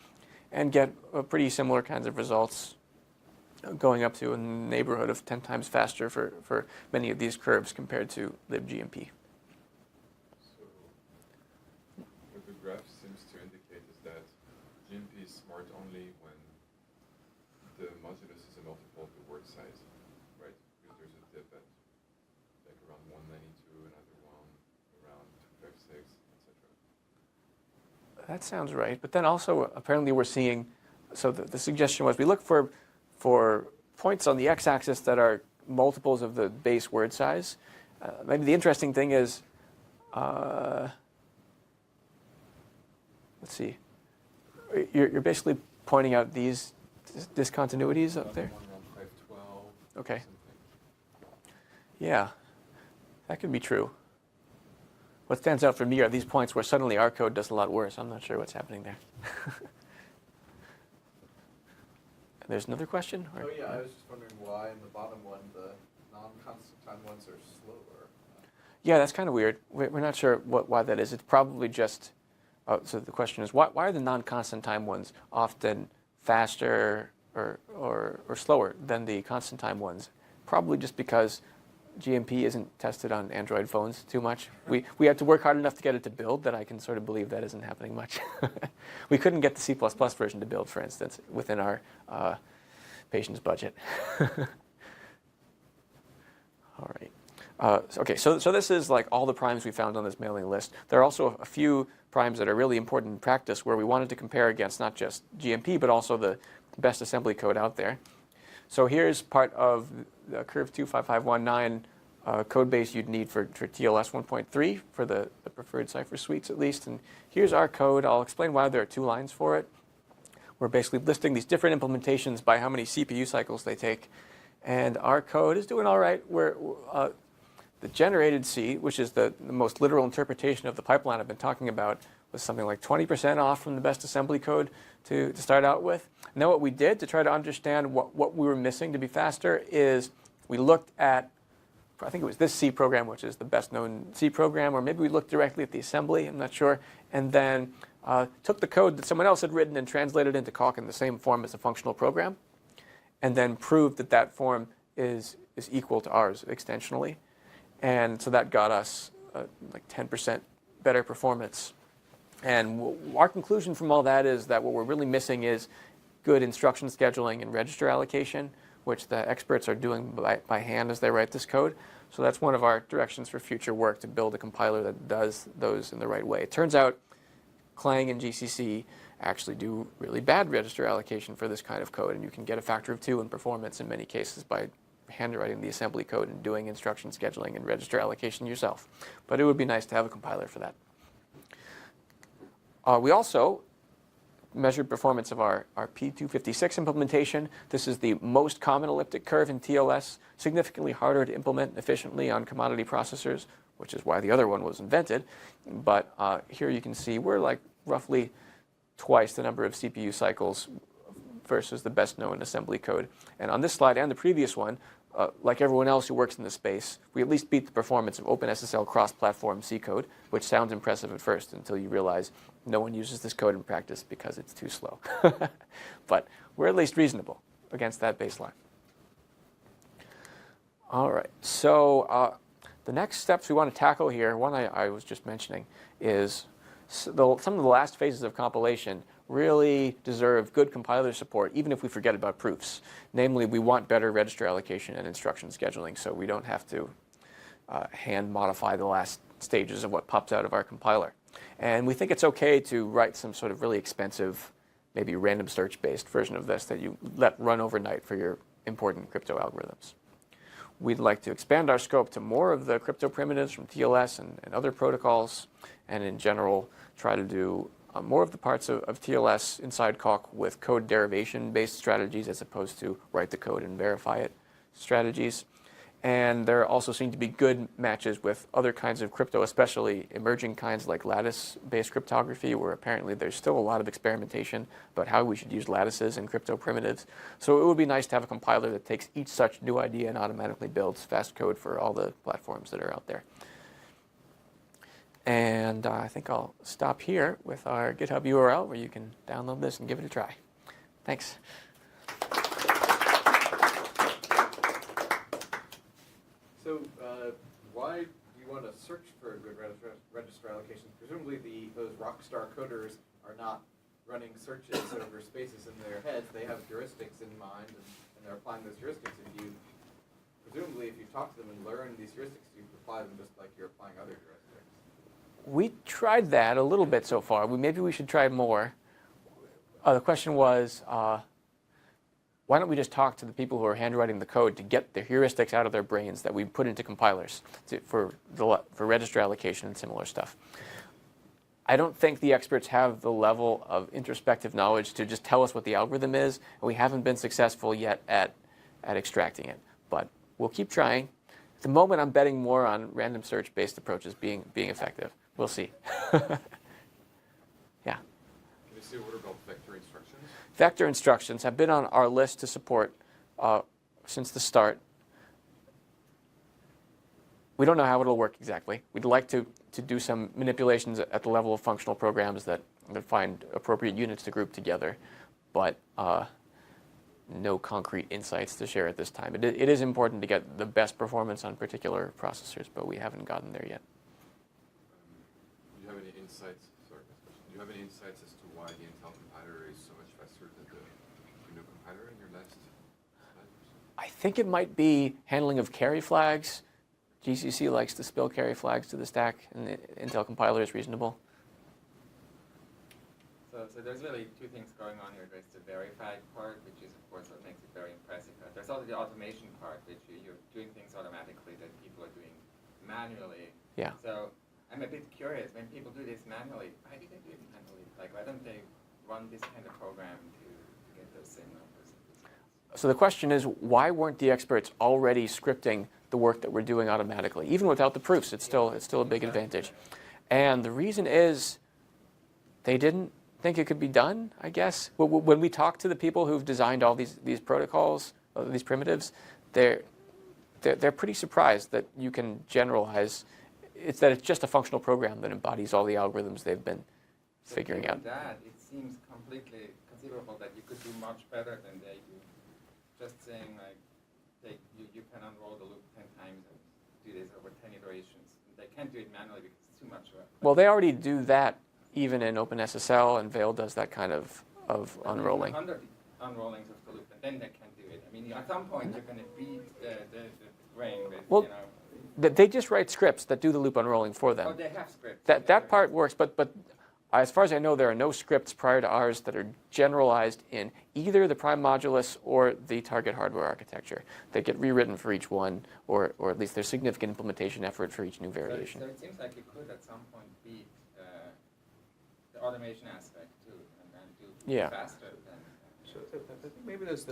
and get pretty similar kinds of results, going up to a neighborhood of 10 times faster for many of these curves compared to libGMP. So what the graph seems to indicate is that GMP is smart only when the modulus is a multiple of the word size, right? Because there's a dip at like around 192, another one around 256, etc. That sounds right. But then also, apparently, we're seeing, so the suggestion was we look for points on the x-axis that are multiples of the base word size. Maybe the interesting thing is, let's see, you're basically pointing out these discontinuities up there? One around 512. Okay. Something. Yeah, that could be true. What stands out for me are these points where suddenly our code does a lot worse. I'm not sure what's happening there. There's another question? Oh yeah, I was just wondering why in the bottom one the non-constant time ones are slower. Yeah, that's kind of weird. We're not sure why that is. It's probably just, so the question is, why are the non-constant time ones often faster or slower than the constant time ones? Probably just because GMP isn't tested on Android phones too much. We had to work hard enough to get it to build that I can sort of believe that isn't happening much. We couldn't get the C++ version to build, for instance, within our patience budget. All right. Okay, so this is like all the primes we found on this mailing list. There are also a few primes that are really important in practice where we wanted to compare against not just GMP, but also the best assembly code out there. So here's part of the Curve 25519 code base you'd need for TLS 1.3 for the preferred cipher suites at least. And here's our code. I'll explain why there are 2 lines for it. We're basically listing these different implementations by how many CPU cycles they take. And our code is doing all right. The generated C, which is the most literal interpretation of the pipeline I've been talking about, was something like 20% off from the best assembly code to start out with. And then what we did to try to understand what we were missing to be faster is we looked at, I think it was this C program, which is the best known C program, or maybe we looked directly at the assembly, I'm not sure, and then took the code that someone else had written and translated into calc in the same form as a functional program, and then proved that that form is equal to ours extensionally. And so that got us like 10% better performance. And our conclusion from all that is that what we're really missing is good instruction scheduling and register allocation, which the experts are doing by hand as they write this code. So that's one of our directions for future work, to build a compiler that does those in the right way. It turns out Clang and GCC actually do really bad register allocation for this kind of code, and you can get a factor of 2 in performance in many cases by handwriting the assembly code and doing instruction scheduling and register allocation yourself. But it would be nice to have a compiler for that. We also measured performance of our P256 implementation. This is the most common elliptic curve in TLS, significantly harder to implement efficiently on commodity processors, which is why the other one was invented. But here you can see we're like roughly twice the number of CPU cycles versus the best known assembly code. And on this slide and the previous one, like everyone else who works in this space, we at least beat the performance of OpenSSL cross-platform C code, which sounds impressive at first until you realize no one uses this code in practice because it's too slow. But we're at least reasonable against that baseline. All right, so the next steps we want to tackle here, one I was just mentioning, is some of the last phases of compilation really deserve good compiler support, even if we forget about proofs. Namely, we want better register allocation and instruction scheduling, so we don't have to hand modify the last stages of what pops out of our compiler. And we think it's okay to write some sort of really expensive, maybe random search-based version of this that you let run overnight for your important crypto algorithms. We'd like to expand our scope to more of the crypto primitives from TLS and other protocols, and in general try to do more of the parts of TLS inside Calc with code derivation-based strategies as opposed to write the code and verify it strategies. And there also seem to be good matches with other kinds of crypto, especially emerging kinds like lattice-based cryptography, where apparently there's still a lot of experimentation about how we should use lattices in crypto primitives. So it would be nice to have a compiler that takes each such new idea and automatically builds fast code for all the platforms that are out there. And I think I'll stop here with our GitHub URL where you can download this and give it a try. Thanks. So why do you want to search for a good register allocation? Presumably those rockstar coders are not running searches over spaces in their heads. They have heuristics in mind, and they're applying those heuristics. And you, presumably, if you talk to them and learn these heuristics, you apply them just like you're applying other heuristics. We tried that a little bit so far. Maybe we should try more. The question was, why don't we just talk to the people who are handwriting the code to get the heuristics out of their brains that we put into compilers for register allocation and similar stuff. I don't think the experts have the level of introspective knowledge to just tell us what the algorithm is, and we haven't been successful yet at extracting it. But we'll keep trying. At the moment, I'm betting more on random search-based approaches being effective. We'll see. Yeah. Can you say a word about vector instructions? Vector instructions have been on our list to support since the start. We don't know how it'll work exactly. We'd like to do some manipulations at the level of functional programs that find appropriate units to group together, but no concrete insights to share at this time. It is important to get the best performance on particular processors, but we haven't gotten there yet. Do you have any insights? Sorry, do you have any insights as to why the Intel compiler is so much faster than the GNU compiler in your last slides? I think it might be handling of carry flags. GCC likes to spill carry flags to the stack, and the Intel compiler is reasonable. So there's really two things going on here. There's the verified part, which is, of course, what makes it very impressive. There's also the automation part, which you're doing things automatically that people are doing manually. Yeah. So I'm a bit curious, when people do this manually, why do they do it manually? Like, why don't they run this kind of program to get those same numbers? So the question is, why weren't the experts already scripting the work that we're doing automatically? Even without the proofs, it's still a big advantage. And the reason is they didn't think it could be done, I guess. When we talk to the people who've designed all these protocols, these primitives, they're pretty surprised that you can generalize. It's just a functional program that embodies all the algorithms they've been figuring out. That, it seems completely conceivable that you could do much better than they do. Just saying, like, you can unroll the loop 10 times and do this over 10 iterations. They can't do it manually because it's too much work. Well, they already do that even in OpenSSL, and Veil does that kind of unrolling. 100 unrollings of the loop, and then they can't do it. I mean, at some point you're going to beat the brain with, Well, you know. They just write scripts that do the loop unrolling for them. Oh, they have scripts. That part works, but as far as I know, there are no scripts prior to ours that are generalized in either the prime modulus or the target hardware architecture. They get rewritten for each one, or at least there's significant implementation effort for each new variation. So it seems like you could at some point beat the automation aspect too, and do Yeah. faster than. So I think maybe there's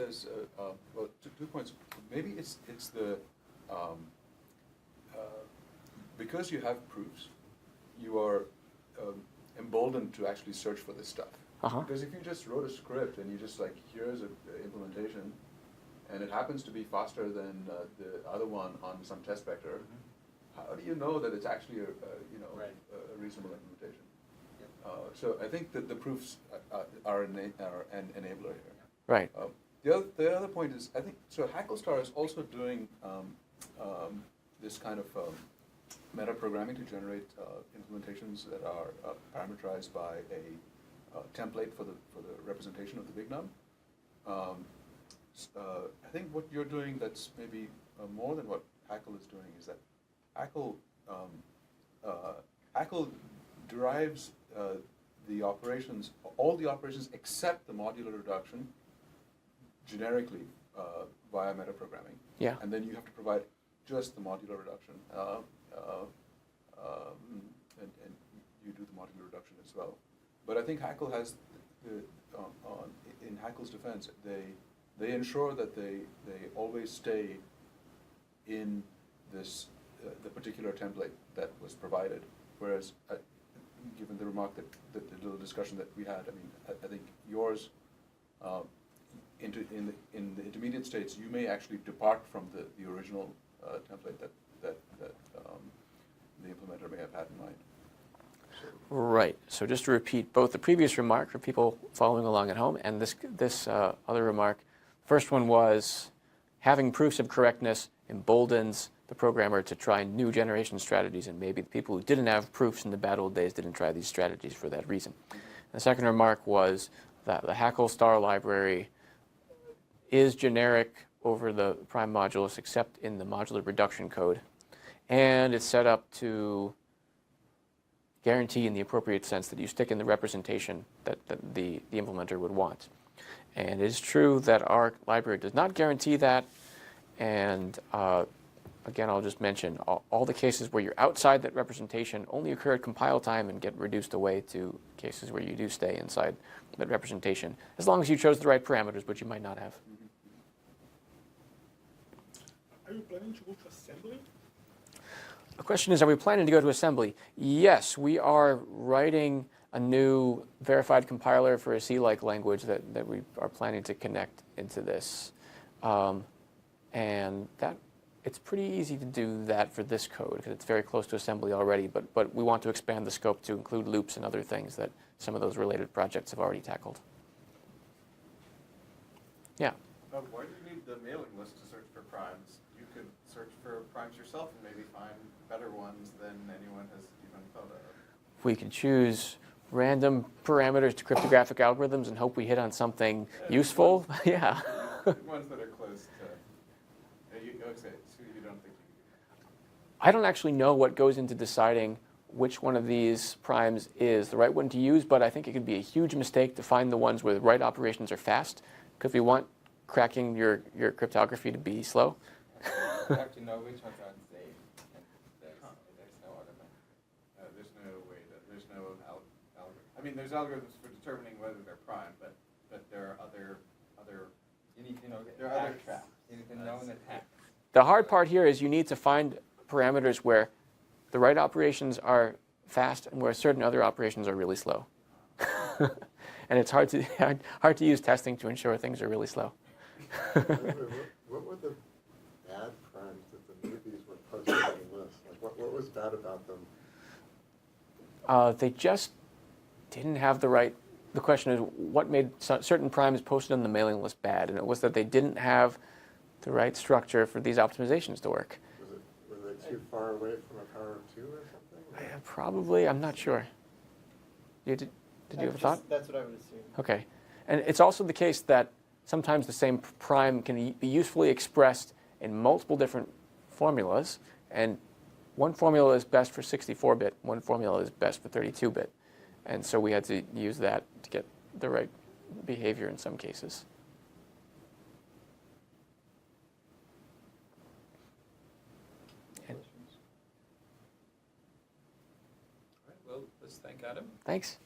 well, two points. Maybe it's the because you have proofs, you are emboldened to actually search for this stuff. Because if you just wrote a script and you just like, here's an implementation, and it happens to be faster than the other one on some test vector, how do you know that it's actually a reasonable implementation? So I think that the proofs are an enabler here. Right. The other point is, I think, so Hacklestar is also doing this kind of meta programming to generate implementations that are parameterized by a template for the representation of the big num. I think what you're doing that's maybe more than what Hackle is doing is that Hackle derives the operations, all the operations except the modular reduction, generically via metaprogramming. Yeah. And then you have to provide just the modular reduction, and you do the modular reduction as well. But I think Hackle has, in Hackle's defense, they ensure that they always stay in this the particular template that was provided. Whereas, given the remark that the little discussion that we had, I mean, I think yours. In the intermediate states, you may actually depart from the original template that the implementer may have had in mind. So. Right. So just to repeat both the previous remark for people following along at home and this other remark. First one was having proofs of correctness emboldens the programmer to try new generation strategies, and maybe the people who didn't have proofs in the bad old days didn't try these strategies for that reason. The second remark was that the Hacklestar library is generic over the prime modulus except in the modular reduction code, and it's set up to guarantee in the appropriate sense that you stick in the representation that the implementer would want. And it is true that our library does not guarantee that, and again, I'll just mention all the cases where you're outside that representation only occur at compile time and get reduced away to cases where you do stay inside that representation, as long as you chose the right parameters, which you might not have. Are you planning to go to assembly? The question is, are we planning to go to assembly? Yes, we are writing a new verified compiler for a C-like language that we are planning to connect into this. And that it's pretty easy to do that for this code because it's very close to assembly already, but we want to expand the scope to include loops and other things that some of those related projects have already tackled. Yeah? Why do you need the mailing list to search for primes? You could search for primes yourself and maybe find better ones than anyone has even thought of. We could choose random parameters to cryptographic algorithms and hope we hit on something useful. Yeah. Ones that are close to. Okay, so you don't think you. I don't actually know what goes into deciding which one of these primes is the right one to use, but I think it could be a huge mistake to find the ones where the right operations are fast, because we want cracking your cryptography to be slow. You have to know which ones are safe. And there's no other method. There's no way that there's no algorithm. I mean, there's algorithms for determining whether they're prime, but there are other. You need to know the there are other attacks. traps. You need to know the attacks. The hard part here is you need to find parameters where the right operations are fast and where certain other operations are really slow. And it's hard to use testing to ensure things are really slow. What were the bad primes that the newbies were posting on the list? Like, what was bad about them? They just didn't have the right. The question is, what made certain primes posted on the mailing list bad? And it was that they didn't have the right structure for these optimizations to work. Were they too far away from a power of 2 or something? Probably, I'm not sure. Did you have a thought? That's what I would assume. Okay. And it's also the case that sometimes the same prime can be usefully expressed in multiple different formulas, and one formula is best for 64-bit, one formula is best for 32-bit. And so we had to use that to get the right behavior in some cases. Well, let's thank Adam. Thanks.